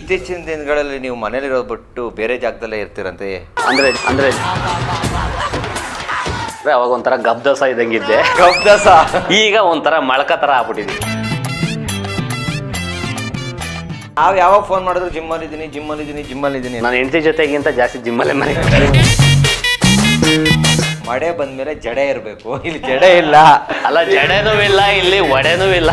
ಇತ್ತೀಚಿನ ದಿನಗಳಲ್ಲಿ ನೀವು ಮನೇಲಿರೋದು ಬಿಟ್ಟು ಬೇರೆ ಜಾಗದಲ್ಲೇ ಇರ್ತೀರಂತೆ. ಅಂದ್ರೆ ಅವಾಗ ಒಂಥರ ಗಬ್ದಸ ಇದ್ದಂಗಿದ್ದೆ. ಗಬ್ದಸ ಈಗ ಒಂಥರ ಮಳಕ ತರ ಆಗ್ಬಿಟ್ಟಿದ್ವಿ. ನಾವು ಯಾವಾಗ ಫೋನ್ ಮಾಡಿದ್ರು ಜಿಮ್ಮಲ್ಲಿದ್ದೀನಿ. ನಾನು ಹೆಂಡತಿ ಜೊತೆಗಿಂತ ಜಾಸ್ತಿ ಜಿಮ್ಮಲ್ಲೇ ಮನೆ. ಮಳೆ ಬಂದ್ಮೇಲೆ ಜಡೆ ಇರಬೇಕು, ಇಲ್ಲಿ ಜಡೆ ಇಲ್ಲ. ಅಲ್ಲ, ಜಡೆನೂ ಇಲ್ಲ, ಇಲ್ಲಿ ಒಡೆನೂ ಇಲ್ಲ.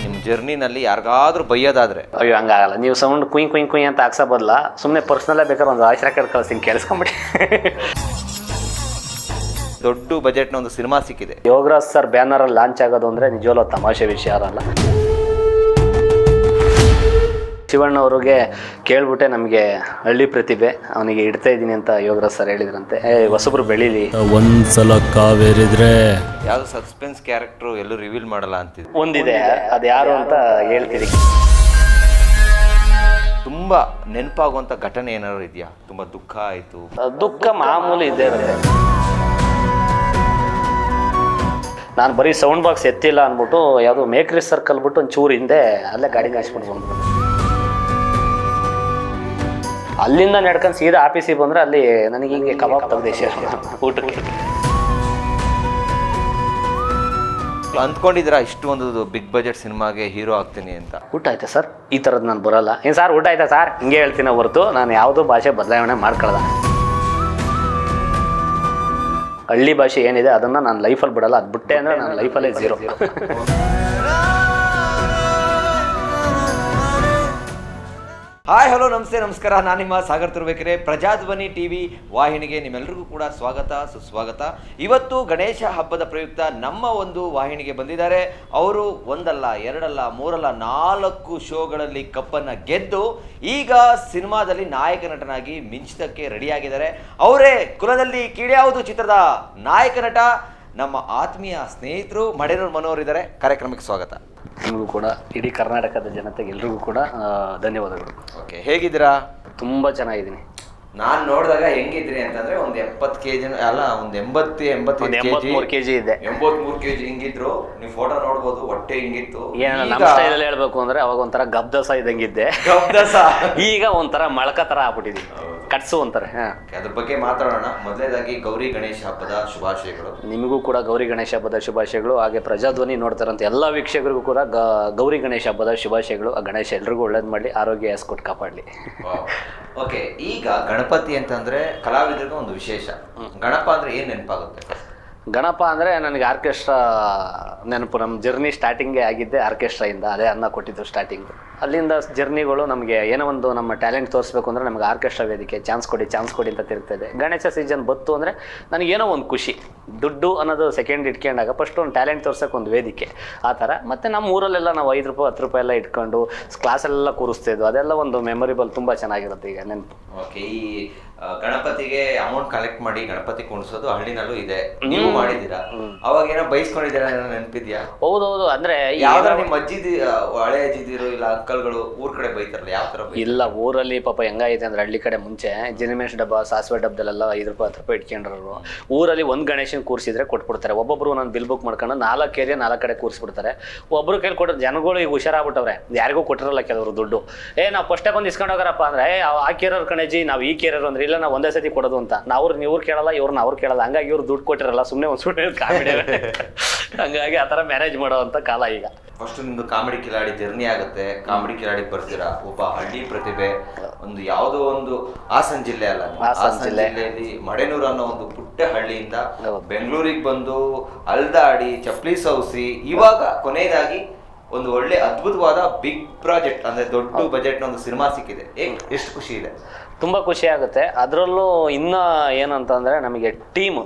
ನಿಮ್ಮ ಜರ್ನಿನಲ್ಲಿ ಯಾರಿಗಾದ್ರೂ ಬೈಯೋದಾದ್ರೆ? ಅಯ್ಯೋ, ಹಂಗಾಗಲ್ಲ. ನೀವು ಸೌಂಡ್ ಕುಯ್ ಅಂತ ಹಾಕ್ಸೋ ಬದಲ ಸುಮ್ಮನೆ ಪರ್ಸ್ನಲ್ಲೇ ಬೇಕಾದ್ರೆ ಒಂದು ವಾಯ್ಸ್ ರೆಕಾರ್ಡ್ ಕಳಿಸ್ತೀನಿ, ಕೇಳಿಸ್ಕೊಂಬಿಡಿ. ದೊಡ್ಡ ಬಜೆಟ್ನ ಒಂದು ಸಿನಿಮಾ ಸಿಕ್ಕಿದೆ. ಯೋಗರಾಜ್ ಸರ್ ಬ್ಯಾನರಲ್ಲಿ ಲಾಂಚ್ ಆಗೋದು ಅಂದರೆ ನಿಜವಲ್ಲ ತಮಾಷೆ ವಿಷಯ ಅಲ್ಲ. ಶಿವಣ್ಣ ಅವ್ರಿಗೆ ಕೇಳ್ಬಿಟ್ಟೆ ನಮಗೆ ಹಳ್ಳಿ ಪ್ರತಿಭೆ ಅವನಿಗೆ ಇಡ್ತಾ ಇದ್ದೀನಿ ಅಂತ ಯೋಗರಾಜ್ ಸರ್ ಹೇಳಿದ್ರಂತೆ. ಹೊಸಬ್ರು ಬೆಳೀಲಿ, ಒಂದ್ಸಲ ಕಾವೇರಿದ್ರೆ ಯಾವ್ದು ಸಸ್ಪೆನ್ಸ್ ಕ್ಯಾರೆಕ್ಟರ್ ಎಲ್ಲೂ ರಿವೀಲ್ ಮಾಡಲ್ಲ ಅಂತಿದ್ರು. ಒಂದಿದೆ, ಅದು ಯಾರು ಅಂತ ಹೇಳ್ತೀರಿ. ತುಂಬಾ ನೆನಪಾಗುವಂತ ಘಟನೆ ಏನಾದ್ರು ಇದೆಯಾ? ತುಂಬಾ ದುಃಖ ಆಯ್ತು? ದುಃಖ ಮಾಮೂಲಿ ಇದ್ದೇ ಇರುತ್ತೆ. ನಾನು ಬರೀ ಸೌಂಡ್ ಬಾಕ್ಸ್ ಎತ್ತಿಲ್ಲ ಅಂದ್ಬಿಟ್ಟು ಯಾವುದೋ ಮೇಕ್ರಿ ಸರ್ಕಲ್ ಬಿಟ್ಟು ಒಂದು ಚೂರು ಹಿಂದೆ ಅಲ್ಲೇ ಗಾಡಿ ಕಾಯಿಸ್ಕೊಂಡು ಬಂದ್ಬಿಟ್ಟು ಅಲ್ಲಿಂದ ನಡ್ಕೊಂಡು ಸೀದಾ ಆಫೀಸಿಗೆ ಬಂದರೆ ಅಲ್ಲಿ ನನಗೆ ಹಿಂಗೆ ಕಬಾಬ್ ತೆಗ್ದೇಶ ಊಟಕ್ಕೆ. ಅಂದ್ಕೊಂಡಿದ್ದೀರಾ ಇಷ್ಟು ಒಂದು ಬಿಗ್ ಬಜೆಟ್ ಸಿನಿಮಾಗೆ ಹೀರೋ ಆಗ್ತೀನಿ ಅಂತ? ಊಟ ಆಯ್ತಾ ಸರ್? ಈ ಥರದ್ದು ನಾನು ಬರೋಲ್ಲ. ಏನು ಸರ್ ಊಟ ಆಯ್ತಾ ಸರ್? ಹಿಂಗೆ ಹೇಳ್ತೀನಿ ಹೊರತು ನಾನು ಯಾವುದೋ ಭಾಷೆ ಬದಲಾವಣೆ ಮಾಡ್ಕೊಳ್ಳಲ್ಲ. ಹಳ್ಳಿ ಭಾಷೆ ಏನಿದೆ ಅದನ್ನು ನಾನು ಲೈಫಲ್ಲಿ ಬಿಡಲ್ಲ. ಅದು ಬಿಟ್ಟೆ ಅಂದರೆ ನಾನು ಲೈಫಲ್ಲೇ ಝೀರೋ. ಹಾಯ್, ಹಲೋ, ನಮಸ್ತೆ, ನಮಸ್ಕಾರ. ನಾನು ನಿಮ್ಮ ಸಾಗರ್ ತುರ್ಬೇಕೆರೆ. ಪ್ರಜಾಧ್ವನಿ ಟಿವಿ ವಾಹಿನಿಗೆ ನಿಮ್ಮೆಲ್ಲರಿಗೂ ಕೂಡ ಸ್ವಾಗತ, ಸುಸ್ವಾಗತ. ಇವತ್ತು ಗಣೇಶ ಹಬ್ಬದ ಪ್ರಯುಕ್ತ ನಮ್ಮ ಒಂದು ವಾಹಿನಿಗೆ ಬಂದಿದ್ದಾರೆ. ಅವರು ಒಂದಲ್ಲ, ಎರಡಲ್ಲ, ಮೂರಲ್ಲ, 4 ಶೋಗಳಲ್ಲಿ ಕಪ್ಪನ್ನು ಗೆದ್ದು ಈಗ ಸಿನಿಮಾದಲ್ಲಿ ನಾಯಕ ನಟನಾಗಿ ಮಿಂಚಿದಕ್ಕೆ ರೆಡಿಯಾಗಿದ್ದಾರೆ. ಅವರೇ ಕುಲದಲ್ಲಿ ಕೀಳ್ಯಾವುದು ಚಿತ್ರದ ನಾಯಕ ನಟ, ನಮ್ಮ ಆತ್ಮೀಯ ಸ್ನೇಹಿತರು ಮಡೇನೂರು ಮನೋಹರ್ ಇದ್ದಾರೆ. ಕಾರ್ಯಕ್ರಮಕ್ಕೆ ಸ್ವಾಗತ. ನಿಮಗೂ ಕೂಡ, ಇಡೀ ಕರ್ನಾಟಕದ ಜನತೆಗೆ ಎಲ್ರಿಗೂ ಕೂಡ ಧನ್ಯವಾದಗಳು. ಓಕೆ, ಹೇಗಿದ್ದೀರಾ? ತುಂಬ ಚೆನ್ನಾಗಿದ್ದೀನಿ. ನಾನು ನೋಡಿದಾಗ ಹೆಂಗಿದ್ರಿ ಅಂತಂದ್ರೆ ಒಂದು 70 kg ಅಲ್ಲ, ಒಂದು 83 kg ಇದೆ. 83 kg ಹಿಂಗಿದ್ರು. ನೀವು ಫೋಟೋ ನೋಡ್ಬೋದು, ಹೊಟ್ಟೆ ಹಿಂಗಿತ್ತು. ನಮ್ಮ ಸ್ಟೈಲಲ್ಲಿ ಹೇಳ್ಬೇಕು ಅಂದ್ರೆ ಅವಾಗ ಒಂಥರ ಗಬ್ದಸ ಇದ್ದಂಗಿದ್ದೆ. ಗಬ್ದಸ ಈಗ ಒಂಥರ ಮಳಕ ತರ ಆಗ್ಬಿಟ್ಟಿದ್ವಿ, ಕಟ್ಸು ಅಂತಾರೆ. ಅದ್ರ ಬಗ್ಗೆ ಮಾತಾಡೋಣ. ಮೊದಲನೇದಾಗಿ ಗೌರಿ ಗಣೇಶ ಹಬ್ಬದ ಶುಭಾಶಯಗಳು. ನಿಮಗೂ ಕೂಡ ಗೌರಿ ಗಣೇಶ ಹಬ್ಬದ ಶುಭಾಶಯಗಳು. ಹಾಗೆ ಪ್ರಜಾಧ್ವನಿ ನೋಡ್ತಾರಂತ ಎಲ್ಲ ವೀಕ್ಷಕರಿಗೂ ಕೂಡ ಗೌರಿ ಗಣೇಶ ಹಬ್ಬದ ಶುಭಾಶಯಗಳು. ಆ ಗಣೇಶ ಎಲ್ರಿಗೂ ಒಳ್ಳೇದು ಮಾಡಲಿ, ಆರೋಗ್ಯ ಕೊಟ್ಟು ಕಾಪಾಡಲಿ. ಓಕೆ, ಈಗ ಗಣಪತಿ ಅಂತಂದ್ರೆ ಕಲಾವಿದರಿಗೆ ಒಂದು ವಿಶೇಷ. ಗಣಪ ಅಂದ್ರೆ ಏನ್ ನೆನಪಾಗುತ್ತೆ? ಗಣಪ ಅಂದರೆ ನನಗೆ ಆರ್ಕೆಸ್ಟ್ರಾ ನೆನಪು. ನಮ್ಮ ಜರ್ನಿ ಸ್ಟಾರ್ಟಿಂಗೇ ಆಗಿದ್ದೆ ಆರ್ಕೆಸ್ಟ್ರಾಯಿಂದ. ಅದೇ ಅನ್ನ ಕೊಟ್ಟಿದ್ದು ಸ್ಟಾರ್ಟಿಂಗು. ಅಲ್ಲಿಂದ ಜರ್ನಿಗಳು ನಮಗೆ ಏನೋ ಒಂದು ನಮ್ಮ ಟ್ಯಾಲೆಂಟ್ ತೋರಿಸ್ಬೇಕು ಅಂದರೆ ನಮಗೆ ಆರ್ಕೆಸ್ಟ್ರಾ ವೇದಿಕೆ ಚಾನ್ಸ್ ಕೊಡಿ ಅಂತ ತಿರುಗ್ತಾಯಿದೆ. ಗಣೇಶ ಸೀಸನ್ ಬತ್ತು ಅಂದರೆ ನನಗೇನೋ ಒಂದು ಖುಷಿ. ದುಡ್ಡು ಅನ್ನೋದು ಸೆಕೆಂಡ್ ಇಟ್ಕೊಂಡಾಗ ಫಸ್ಟ್ ಒಂದು ಟ್ಯಾಲೆಂಟ್ ತೋರ್ಸೋಕೆ ಒಂದು ವೇದಿಕೆ, ಆ ಥರ. ಮತ್ತು ನಮ್ಮ ಊರಲ್ಲೆಲ್ಲ ನಾವು 5 ರೂಪಾಯಿ 10 ರೂಪಾಯಿ ಎಲ್ಲ ಇಟ್ಕೊಂಡು ಕ್ಲಾಸೆಲ್ಲ ಕೂರಿಸ್ತಿದ್ವು. ಅದೆಲ್ಲ ಒಂದು ಮೆಮೊರಿಬಲ್, ತುಂಬ ಚೆನ್ನಾಗಿರುತ್ತೆ ಈಗ ನೆನಪು. ಓಕೆ, ಈ ಗಣಪತಿಗೆ ಅಮೌಂಟ್ ಕಲೆಕ್ಟ್ ಮಾಡಿ ಗಣಪತಿ ಕುಣಿಸೋದು ಹಳ್ಳಿನಲ್ಲೂ ಇದೆ, ನೀವು ಮಾಡಿದ್ದೀರಾ. ಅವಾಗ ಏನೋ ಬೈಸ್ಕೊಂಡಿದ್ದೀರಾ, ನೆನಪಿದ್ಯಾ? ಹೌದೌದು. ಅಂದ್ರೆ ಯಾವ್ದಾರ ನಿಮ್ಮ ಹಳೆ ಅಜ್ಜಿದಿರು ಇಲ್ಲ ಅಂಕಲ್ಗಳು ಊರ್ ಕಡೆ ಬೈತಾರಲ್ಲ, ಯಾವ ತರ? ಇಲ್ಲ, ಊರಲ್ಲಿ ಪಾಪ ಹೆಂಗೈತೆ ಅಂದ್ರೆ ಹಳ್ಳಿ ಕಡೆ ಮುಂಚೆ ಜಿನಿಮೇಶ್ ಡಬ್ಬ, ಸಾಸಿವೆ ಡಬ್ಬದಲ್ಲೆಲ್ಲ 5 ರೂಪಾಯಿ 10 ರೂಪಾಯಿ ಇಟ್ಕೊಂಡ್ರು. ಊರಲ್ಲಿ ಒಂದು ಗಣೇಶನ್ ಕೂರಿಸಿದ್ರೆ ಕೊಟ್ಬಿಡ್ತಾರೆ. ಒಬ್ಬೊಬ್ರು ನಾನು ಬಿಲ್ ಬುಕ್ ಮಾಡ್ಕೊಂಡು 4 ಏರಿಯಾ 4 ಕಡೆ ಕೂರಿಸ್ಬಿಡ್ತಾರೆ. ಒಬ್ರು ಕೈಲಿ ಕೊಟ್ಟರೆ ಜನಗಳು ಈಗ ಹುಷಾರಾಗ್ಬಿಟ್ಟವ್ರೆ, ಯಾರಿಗೂ ಕೊಟ್ಟಿರಲ್ಲ ಕೆಲವರು ದುಡ್ಡು. ನಾವು ಫಸ್ಟೇ ಬಂದು ಇಸ್ಕೊಂಡು ಹೋಗಾರಪ್ಪ ಅಂದ್ರೆ ಆ ಕೇರರ್ ಕಣಜಿ, ನಾವು ಈ ಕೇರರ್ ಅಂದ್ರೆ ಇಲ್ಲ, ನಾವು ಒಂದೇ ಸತಿ ಕೊಡೋದು ಅಂತ. ನಾವು ಇವ್ರು ಕೇಳಲ್ಲ, ಇವ್ರನ್ನ ಅವ್ರು ಕೇಳಲ್ಲ. ಹಂಗಾಗಿ ಇವ್ರು ದುಡ್ಡು ಕೊಟ್ಟಿರಲ್ಲ, ಸುಮ್ಮನೆ ಒಂದು ಸುಳ್ಳು ಕಾಮಿಡಿ. ಹಂಗಾಗಿ ಆ ಥರ ಮ್ಯಾನೇಜ್ ಮಾಡೋವಂಥ ಕಾಲ ಈಗ. ಫಸ್ಟ್ ನಿಮ್ದು ಕಾಮಿಡಿ ಕಿಲಾಡಿ ಜರ್ನಿ ಆಗುತ್ತೆ. ಕಾಮಿಡಿ ಕಿಲಾಡಿ ಬರ್ತೀರಾ, ಒಬ್ಬ ಹಳ್ಳಿ ಪ್ರತಿಭೆ. ಒಂದು ಯಾವುದೋ ಒಂದು ಹಾಸನ ಜಿಲ್ಲೆ ಅಲ್ಲ, ಹಾಸನ ಜಿಲ್ಲೆಯಲ್ಲಿ ಮಡೇನೂರು ಅನ್ನೋ ಒಂದು ಪುಟ್ಟ ಹಳ್ಳಿಯಿಂದ ಬೆಂಗಳೂರಿಗೆ ಬಂದು ಅಲ್ದಾಡಿ ಚಪ್ಪಲಿ ಸೌಸಿ ಇವಾಗ ಕೊನೆಯದಾಗಿ ಒಂದು ಒಳ್ಳೆ ಅದ್ಭುತವಾದ ಬಿಗ್ ಪ್ರಾಜೆಕ್ಟ್ ಅಂದ್ರೆ ದೊಡ್ಡ ಬಜೆಟ್ ಒಂದು ಸಿನಿಮಾ ಸಿಕ್ಕಿದೆ. ಎಷ್ಟು ಖುಷಿ ಇದೆ? ತುಂಬ ಖುಷಿ ಆಗುತ್ತೆ. ಅದರಲ್ಲೂ ಇನ್ನು ಏನಂತಂದರೆ ನಮಗೆ ಟೀಮು,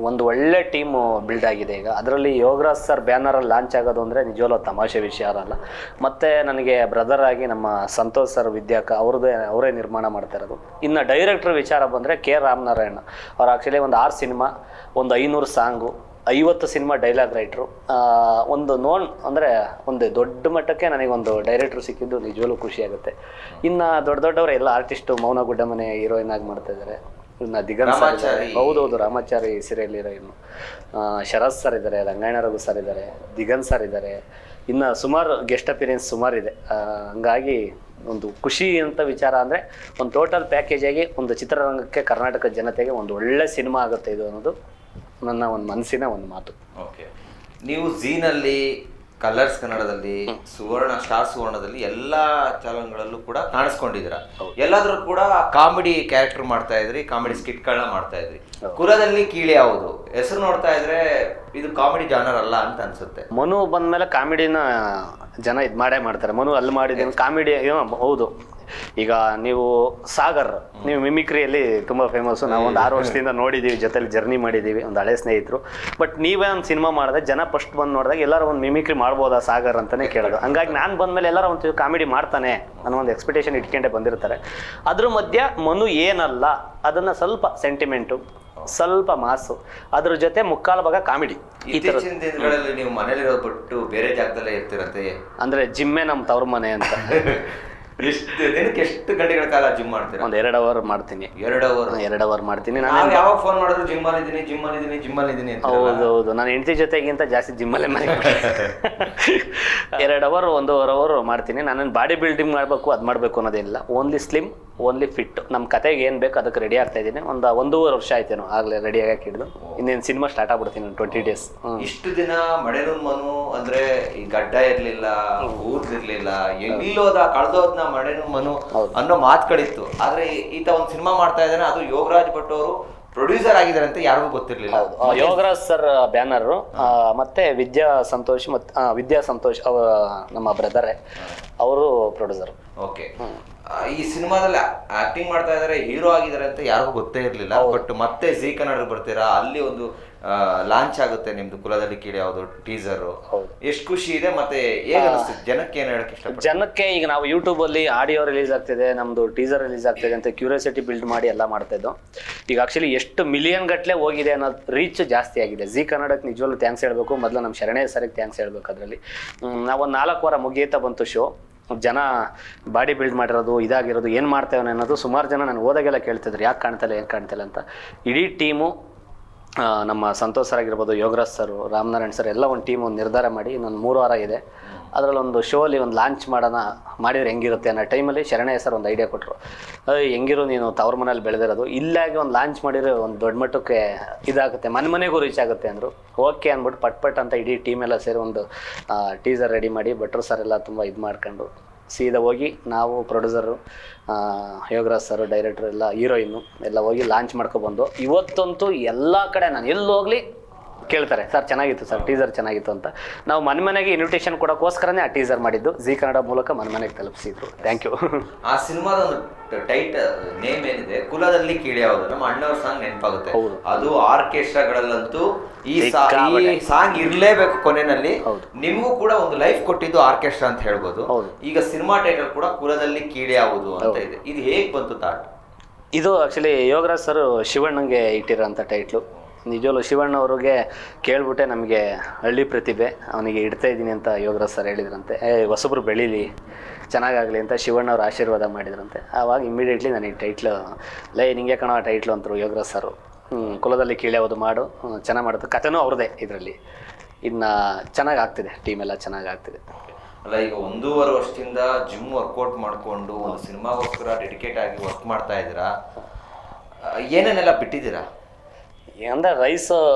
ಒಂದು ಒಳ್ಳೆ ಟೀಮು ಬಿಲ್ಡ್ ಆಗಿದೆ ಈಗ. ಅದರಲ್ಲಿ ಯೋಗರಾಜ್ ಸರ್ ಬ್ಯಾನರಲ್ಲಿ ಲಾಂಚ್ ಆಗೋದು ಅಂದರೆ ನಿಜವಲ್ಲ ತಮಾಷೆ ವಿಷಯ ಅಲ್ಲ. ಮತ್ತು ನನಗೆ ಬ್ರದರ್ ಆಗಿ ನಮ್ಮ ಸಂತೋಷ್ ಸರ್ ವಿದ್ಯಾಕ ಅವರೇ ನಿರ್ಮಾಣ ಮಾಡ್ತಾ ಇರೋದು. ಇನ್ನು ಡೈರೆಕ್ಟ್ರ್ ವಿಚಾರ ಬಂದರೆ ಕೆ ರಾಮನಾರಾಯಣ ಅವ್ರು ಆ್ಯಕ್ಚುಲಿ ಒಂದು 6 ಸಿನಿಮಾ, ಒಂದು 500 ಸಾಂಗು, 50 ಸಿನಿಮಾ ಡೈಲಾಗ್ ರೈಟ್ರು. ಒಂದು ಒಂದು ದೊಡ್ಡ ಮಟ್ಟಕ್ಕೆ ನನಗೊಂದು ಡೈರೆಕ್ಟ್ರು ಸಿಕ್ಕಿದ್ದು ನಿಜವಲ್ಲೂ ಖುಷಿ ಆಗುತ್ತೆ. ಇನ್ನು ದೊಡ್ಡವರು ಎಲ್ಲ ಆರ್ಟಿಸ್ಟು, ಮೌನ ಗುಡ್ಡಮನೆ ಹೀರೋಯಿನ್ ಆಗಿ ಮಾಡ್ತಾ ಇದ್ದಾರೆ. ಇನ್ನು ದಿಗಂತ್ ಸರ್ ಇದ್ದಾರೆ. ರಾಮಾಚಾರಿ. ಹೌದೌದು, ರಾಮಾಚಾರಿ ಸೀರಿಯಲ್ ಹೀರೋಯಿನ್ನು. ಶರತ್ ಸರ್ ಇದ್ದಾರೆ, ರಂಗಾಯಣ ರಘು ಸರ್ ಇದ್ದಾರೆ, ದಿಗಂತ್ ಸರ್ ಇದ್ದಾರೆ, ಇನ್ನು ಸುಮಾರು ಗೆಸ್ಟ್ ಅಪಿಯರೆನ್ಸ್ ಸುಮಾರು ಇದೆ. ಹಂಗಾಗಿ ಒಂದು ಖುಷಿ ಅಂತ ವಿಚಾರ ಅಂದರೆ ಒಂದು ಟೋಟಲ್ ಪ್ಯಾಕೇಜ್ ಆಗಿ ಒಂದು ಚಿತ್ರರಂಗಕ್ಕೆ, ಕರ್ನಾಟಕದ ಜನತೆಗೆ ಒಂದು ಒಳ್ಳೆ ಸಿನಿಮಾ ಆಗುತ್ತೆ ಇದು ಅನ್ನೋದು ನನ್ನ ಒಂದು ಮನಸ್ಸಿನ ಒಂದು ಮಾತು. ಓಕೆ, ನೀವು ಝೀನಲ್ಲಿ, ಕಲರ್ಸ್ ಕನ್ನಡದಲ್ಲಿ, ಸ್ಟಾರ್ ಸುವರ್ಣದಲ್ಲಿ ಎಲ್ಲಾ ಚಾನಲ್ಗಳಲ್ಲೂ ಕೂಡ ಕಾಣಿಸ್ಕೊಂಡಿದ್ದೀರಾ. ಎಲ್ಲಾದ್ರೂ ಕೂಡ ಕಾಮಿಡಿ ಕ್ಯಾರೆಕ್ಟರ್ ಮಾಡ್ತಾ ಇದ್ರಿ, ಕಾಮಿಡಿ ಸ್ಕಿಟ್ಗಳನ್ನ ಮಾಡ್ತಾ ಇದ್ರಿ. ಕುಲದಲ್ಲಿ ಕೀಳಿ ಯಾವುದು ಹೆಸರು ನೋಡ್ತಾ ಇದ್ರೆ ಇದು ಕಾಮಿಡಿ ಜಾನರ್ ಅಲ್ಲ ಅಂತ ಅನ್ಸುತ್ತೆ. ಮನು ಬಂದ್ಮೇಲೆ ಕಾಮಿಡಿನ ಜನ ಇದು ಮಾಡೇ ಮಾಡ್ತಾರೆ. ಮನು ಅಲ್ಲಿ ಮಾಡಿದ್ದೀನಿ ಕಾಮಿಡಿ, ಹೌದು. ಈಗ ನೀವು ಸಾಗರ್, ನೀವು ಮಿಮಿಕ್ರಿಯಲ್ಲಿ ತುಂಬ ಫೇಮಸ್ಸು. ನಾವು ಒಂದು 6 ವರ್ಷದಿಂದ ನೋಡಿದ್ದೀವಿ, ಜೊತೆಲಿ ಜರ್ನಿ ಮಾಡಿದ್ದೀವಿ, ಒಂದು ಹಳೆ ಸ್ನೇಹಿತರು. ಬಟ್ ನೀವೇ ಒಂದು ಸಿನಿಮಾ ಮಾಡಿದ್ರೆ ಜನ ಫಸ್ಟ್ ಬಂದು ನೋಡಿದಾಗ ಎಲ್ಲರೂ ಒಂದು ಮಿಮಿಕ್ರಿ ಮಾಡ್ಬೋದಾ ಸಾಗರ್ ಅಂತಲೇ ಕೇಳೋದು. ಹಂಗಾಗಿ ನಾನು ಬಂದಮೇಲೆ ಎಲ್ಲರೂ ಒಂದು ಕಾಮಿಡಿ ಮಾಡ್ತಾನೆ ಅನ್ನೋ ಒಂದು ಎಕ್ಸ್ಪೆಕ್ಟೇಷನ್ ಇಟ್ಕೊಂಡೇ ಬಂದಿರ್ತಾರೆ. ಅದ್ರ ಮಧ್ಯ ಮನು ಏನಲ್ಲ ಅದನ್ನು ಸ್ವಲ್ಪ ಸೆಂಟಿಮೆಂಟು, ಸ್ವಲ್ಪ ಮಾಸು, ಅದ್ರ ಜೊತೆ ಮುಕ್ಕಾಲು ಭಾಗ ಕಾಮಿಡಿ. ಇತ್ತೀಚಿನ ದಿನಗಳಲ್ಲಿ ನೀವು ಮನೇಲಿರೋ ಬಿಟ್ಟು ಬೇರೆ ಜಾಗದಲ್ಲೇ ಇರ್ತಿರತ್ತೆ. ಅಂದರೆ ಜಿಮ್ಮೆ ನಮ್ಮ ತವ್ರ ಮನೆ ಅಂತ. ದಿನಕ್ಕೆ ಎಷ್ಟು ಗಂಟೆಗಳ ಕಾಲ ಜಿಮ್ ಮಾಡ್ತೀರಾ? ಒಂದು 2 ಅವರ್ ಮಾಡ್ತೀನಿ. 2 ಅವರ್ ಮಾಡ್ತೀನಿ. ನಾನು ಯಾವಾಗ ಫೋನ್ ಮಾಡಿದ್ರು ಜಿಮ್ಮಲ್ಲಿದ್ದೀನಿ ಅಂತ. ಹೌದು, ನಾನು ಹೆಂಡತಿ ಜೊತೆಗಿಂತ ಜಾಸ್ತಿ ಜಿಮ್ಮಲ್ಲೇ ಮಾಡಿ 2 ಅವರ್ 1.5 ಅವರ್ ಮಾಡ್ತೀನಿ. ನಾನೇನು ಬಾಡಿ ಬಿಲ್ಡಿಂಗ್ ಮಾಡಬೇಕು ಅದು ಮಾಡಬೇಕು ಅನ್ನೋದೇನಿಲ್ಲ. Only slim, only fit. ನಮ್ಮ ಕತೆಗೆ ಏನು ಬೇಕು ಅದಕ್ಕೆ ರೆಡಿ ಆಗ್ತಾ ಇದ್ದೀನಿ. ಒಂದು 1.5 ವರ್ಷ ಆಯ್ತೇನೋ ಆಗಲೇ ರೆಡಿ ಆಗಕ್ಕೆ ಹಿಡಿದು. ಇನ್ನೇನು ಸಿನಿಮಾ ಸ್ಟಾರ್ಟ್ ಆಗ್ಬಿಡ್ತೀನಿ 20 ಡೇಸ್. ಇಷ್ಟು ದಿನ ಮಡೆನೂನ್ ಮನು ಅಂದ್ರೆ ಈ ಗಡ್ಡ ಇರ್ಲಿಲ್ಲ, ಊರ್ಲಿರ್ಲಿಲ್ಲ, ಎಲ್ಲಿಲ್ಲೋದ ಕಳ್ದೋದ್ನ ಮಡೆನೂನ್ ಮನು ಅನ್ನೋ ಮಾತುಗಳಿತ್ತು. ಆದ್ರೆ ಈತ ಒಂದು ಸಿನಿಮಾ ಮಾಡ್ತಾ ಇದ್ದಾನೆ, ಅದು ಯೋಗರಾಜ್ ಭಟ್ ಅವರು ಪ್ರೊಡ್ಯೂಸರ್ ಆಗಿದ್ದಾರೆ ಅಂತ ಯಾರಿಗೂ ಗೊತ್ತಿರ್ಲಿಲ್ಲ. ಯೋಗರಾಜ್ ಸರ್ ಬ್ಯಾನರ್, ಮತ್ತೆ ವಿದ್ಯಾ ಸಂತೋಷ್ ನಮ್ಮ ಬ್ರದರೇ, ಅವರು ಪ್ರೊಡ್ಯೂಸರ್. ಓಕೆ, ಈ ಸಿನಿಮಾದಲ್ಲಿ ಆಕ್ಟಿಂಗ್ ಮಾಡ್ತಾ ಇದಾರೆ, ಹೀರೋ ಆಗಿದ್ದಾರೆ ಅಂತ ಯಾರಿಗೂ ಗೊತ್ತೇ ಇರ್ಲಿಲ್ಲ. ಬಟ್ ಮತ್ತೆ ಜಿ ಕನ್ನಡ ಬರ್ತೀರಾ, ಅಲ್ಲಿ ಒಂದು ಲಾಂಚ್ ಆಗುತ್ತೆ ನಿಮ್ದು ಕುಲದಲ್ಲಿ ಕೀಳಿ ಯಾವುದು ಟೀಸರ್. ಎಷ್ಟು ಖುಷಿ ಇದೆ, ಮತ್ತೆ ಹೇಗೆ ಅನಿಸ್ತಿದೆ ಜನಕ್ಕೆ? ಏನು ಹೇಳಕ್ ಇಷ್ಟ? ಜನಕ್ಕೆ ಈಗ ನಾವು ಯೂಟ್ಯೂಬ್ ಅಲ್ಲಿ ಆಡಿಯೋ ರಿಲೀಸ್ ಆಗ್ತಿದೆ, ನಮ್ದು ಟೀಸರ್ ರಿಲೀಸ್ ಆಗ್ತಿದೆ ಅಂತ ಕ್ಯೂರಿಯಾಸಿಟಿ ಬಿಲ್ಡ್ ಮಾಡಿ ಎಲ್ಲ ಮಾಡ್ತಾ ಇದ್ದು. ಈಗ ಆಕ್ಚುಲಿ ಎಷ್ಟು ಮಿಲಿಯನ್ ಗಟ್ಟಲೆ ಹೋಗಿದೆ ಅನ್ನೋದು ರೀಚ್ ಜಾಸ್ತಿ ಆಗಿದೆ. ಜಿ ಕನ್ನಡಕ್ಕೆ ನಿಜವಲ್ಲೂ ಥ್ಯಾಂಕ್ಸ್ ಹೇಳ್ಬೇಕು. ಮೊದಲು ನಮ್ಮ ಶರಣೆ ಸರಿಗೆ ಥ್ಯಾಂಕ್ಸ್ ಹೇಳ್ಬೇಕು. ಅದರಲ್ಲಿ ನಾವೊಂದು 4 ವಾರ ಮುಗಿಯುತ್ತಾ ಬಂತು ಶೋ. ಜನ ಬಾಡಿ ಬಿಲ್ಡ್ ಮಾಡಿರೋದು, ಇದಾಗಿರೋದು, ಏನು ಮಾಡ್ತೇವೆ ಅನ್ನೋದು ಸುಮಾರು ಜನ ನಾನು ಓದಾಗೆಲ್ಲ ಕೇಳ್ತಿದ್ರು, ಯಾಕೆ ಕಾಣ್ತಲ್ಲ ಏನು ಕಾಣ್ತಿಲ್ಲ ಅಂತ. ಇಡೀ ಟೀಮು, ನಮ್ಮ ಸಂತೋಷ್ ಸರ್ ಆಗಿರ್ಬೋದು, ಯೋಗರಾಜ್ ಸರ್, ರಾಮನಾರಾಯಣ್ ಸರ್ ಎಲ್ಲ ಒಂದು ಟೀಮ್ ಒಂದು ನಿರ್ಧಾರ ಮಾಡಿ ಇನ್ನೊಂದು 3 ವಾರ ಇದೆ, ಅದರಲ್ಲೊಂದು ಶೋ ಅಲ್ಲಿ ಒಂದು ಲಾಂಚ್ ಮಾಡಿದ್ರೆ ಹೆಂಗಿರುತ್ತೆ ಅನ್ನೋ ಟೈಮಲ್ಲಿ ಶರಣಯ್ಯ ಸರ್ ಒಂದು ಐಡಿಯಾ ಕೊಟ್ಟರು. ಹೆಂಗಿರೋ ನೀನು ತವ್ರ ಮನೇಲಿ ಬೆಳೆದಿರೋದು, ಇಲ್ಲಾಗಿ ಒಂದು ಲಾಂಚ್ ಮಾಡಿದ್ರೆ ಒಂದು ದೊಡ್ಡ ಮಟ್ಟಕ್ಕೆ ಇದಾಗುತ್ತೆ, ಮನೆಗೂ ರೀಚ್ ಆಗುತ್ತೆ ಅಂದರು. ಓಕೆ ಅಂದ್ಬಿಟ್ಟು ಪಟ್ ಅಂತ ಇಡೀ ಟೀಮ್ ಎಲ್ಲ ಸೇರಿ ಒಂದು ಟೀಸರ್ ರೆಡಿ ಮಾಡಿ, ಭಟ್ರು ಸರ್ ಎಲ್ಲ ತುಂಬ ಇದು ಮಾಡ್ಕೊಂಡು ಸೀದಾ ಹೋಗಿ ನಾವು ಪ್ರೊಡ್ಯೂಸರು, ಯೋಗರಾಜ್ ಸರ್, ಡೈರೆಕ್ಟರ್ ಎಲ್ಲ, ಹೀರೋಯಿನ್ನು ಎಲ್ಲ ಹೋಗಿ ಲಾಂಚ್ ಮಾಡ್ಕೊಬಂದು. ಇವತ್ತಂತೂ ಎಲ್ಲ ಕಡೆ ನಾನು ಎಲ್ಲಿ ಹೋಗಲಿ ಕೇಳ್ತಾರೆ, ಸರ್ ಚೆನ್ನಾಗಿತ್ತು ಸರ್, ಟೀಸರ್ ಚೆನ್ನಾಗಿತ್ತು ಅಂತ. ನಾವು ಮನೆಗೆ ಇನ್ವಿಟೇಷನ್ ಕೊಡೋಕ್ಕೋಸ್ಕರನೇ ಆ ಟೀಸರ್ ಮಾಡಿದ್ದು. ಜಿ ಕನ್ನಡ ಮೂಲಕ ಮನೆಗೆ ತಲುಪಿಸಿದ್ರು. Thank you. ಆ ಸಿನಿಮಾದ ಒಂದು ಟೈಟಲ್ ನೇಮ್ ಏನಿದೆ, ಕುಲದಲ್ಲಿ ಕೀಳಿ ಯಾವುದು, ನಮ್ಮ ಅಣ್ಣವ್ರ ಸಾಂಗ್ ನೆನಪಾಗುತ್ತೆ. ಅದು ಆರ್ಕೆಸ್ಟ್ರಾಗಳಲ್ಲಂತೂ ಈ ಸಾಂಗ್ ಇರ್ಲೇಬೇಕು ಕೊನೆಯಲ್ಲಿ. ನಿಮಗೂ ಕೂಡ ಒಂದು ಲೈಫ್ ಕೊಟ್ಟಿದ್ದು ಆರ್ಕೆಸ್ಟ್ರಾ ಅಂತ ಹೇಳ್ಬೋದು. ಈಗ ಸಿನಿಮಾ ಟೈಟಲ್ ಕೂಡ ಕುಲದಲ್ಲಿ ಕೀಳಿ ಯಾವುದು ಅಂತ ಇದೆ. ಇದು ಹೇಗೆ ಬಂತು ಥಾಟ್? ಇದು ಆಕ್ಚುಲಿ ಯೋಗರಾಜ್ ಸರ್ ಶಿವಣ್ಣಂಗೆ ಇಟ್ಟಿರೋಂಥ ಟೈಟ್ಲು. ನಿಜವಲ್ಲೂ ಶಿವಣ್ಣ ಅವ್ರಿಗೆ ಕೇಳ್ಬಿಟ್ಟೆ ನಮಗೆ ಹಳ್ಳಿ ಪ್ರತಿಭೆ, ಅವನಿಗೆ ಇಡ್ತಾ ಇದ್ದೀನಿ ಅಂತ ಯೋಗರಾಜ್ ಸರ್ ಹೇಳಿದ್ರಂತೆ. ಹೊಸಬ್ರು ಬೆಳೀಲಿ, ಚೆನ್ನಾಗಾಗಲಿ ಅಂತ ಶಿವಣ್ಣವ್ರು ಆಶೀರ್ವಾದ ಮಾಡಿದ್ರಂತೆ. ಆವಾಗ ಇಮಿಡಿಯೇಟ್ಲಿ ನನಗೆ ಟೈಟ್ಲು ನಿಂಗೆ ಕಣೋ ಟೈಟ್ಲು ಅಂತರು ಯೋಗರಾಜ್ ಸರು. ಕುಲದಲ್ಲಿ ಕೀಳ್ಯಾವುದು ಮಾಡು, ಚೆನ್ನಾಗಿ ಮಾಡುತ್ತೆ. ಕಥೆನೂ ಅವ್ರದ್ದೇ ಇದರಲ್ಲಿ. ಇನ್ನು ಚೆನ್ನಾಗಿ ಆಗ್ತಿದೆ, ಟೀಮ್ ಎಲ್ಲ ಚೆನ್ನಾಗಿ ಆಗ್ತಿದೆ. ಅಲ್ಲ, ಈಗ 1.5 ವರ್ಷದಿಂದ ಜಿಮ್ ವರ್ಕೌಟ್ ಮಾಡಿಕೊಂಡು ಒಂದು ಸಿನಿಮಾಗೋಸ್ಕರ ಡೆಡಿಕೇಟ್ ಆಗಿ ವರ್ಕ್ ಮಾಡ್ತಾ ಇದ್ದೀರಾ. ಏನೇನೆಲ್ಲ ಬಿಟ್ಟಿದ್ದೀರಾ? ಅಂದ್ರೆ ರೈಸ್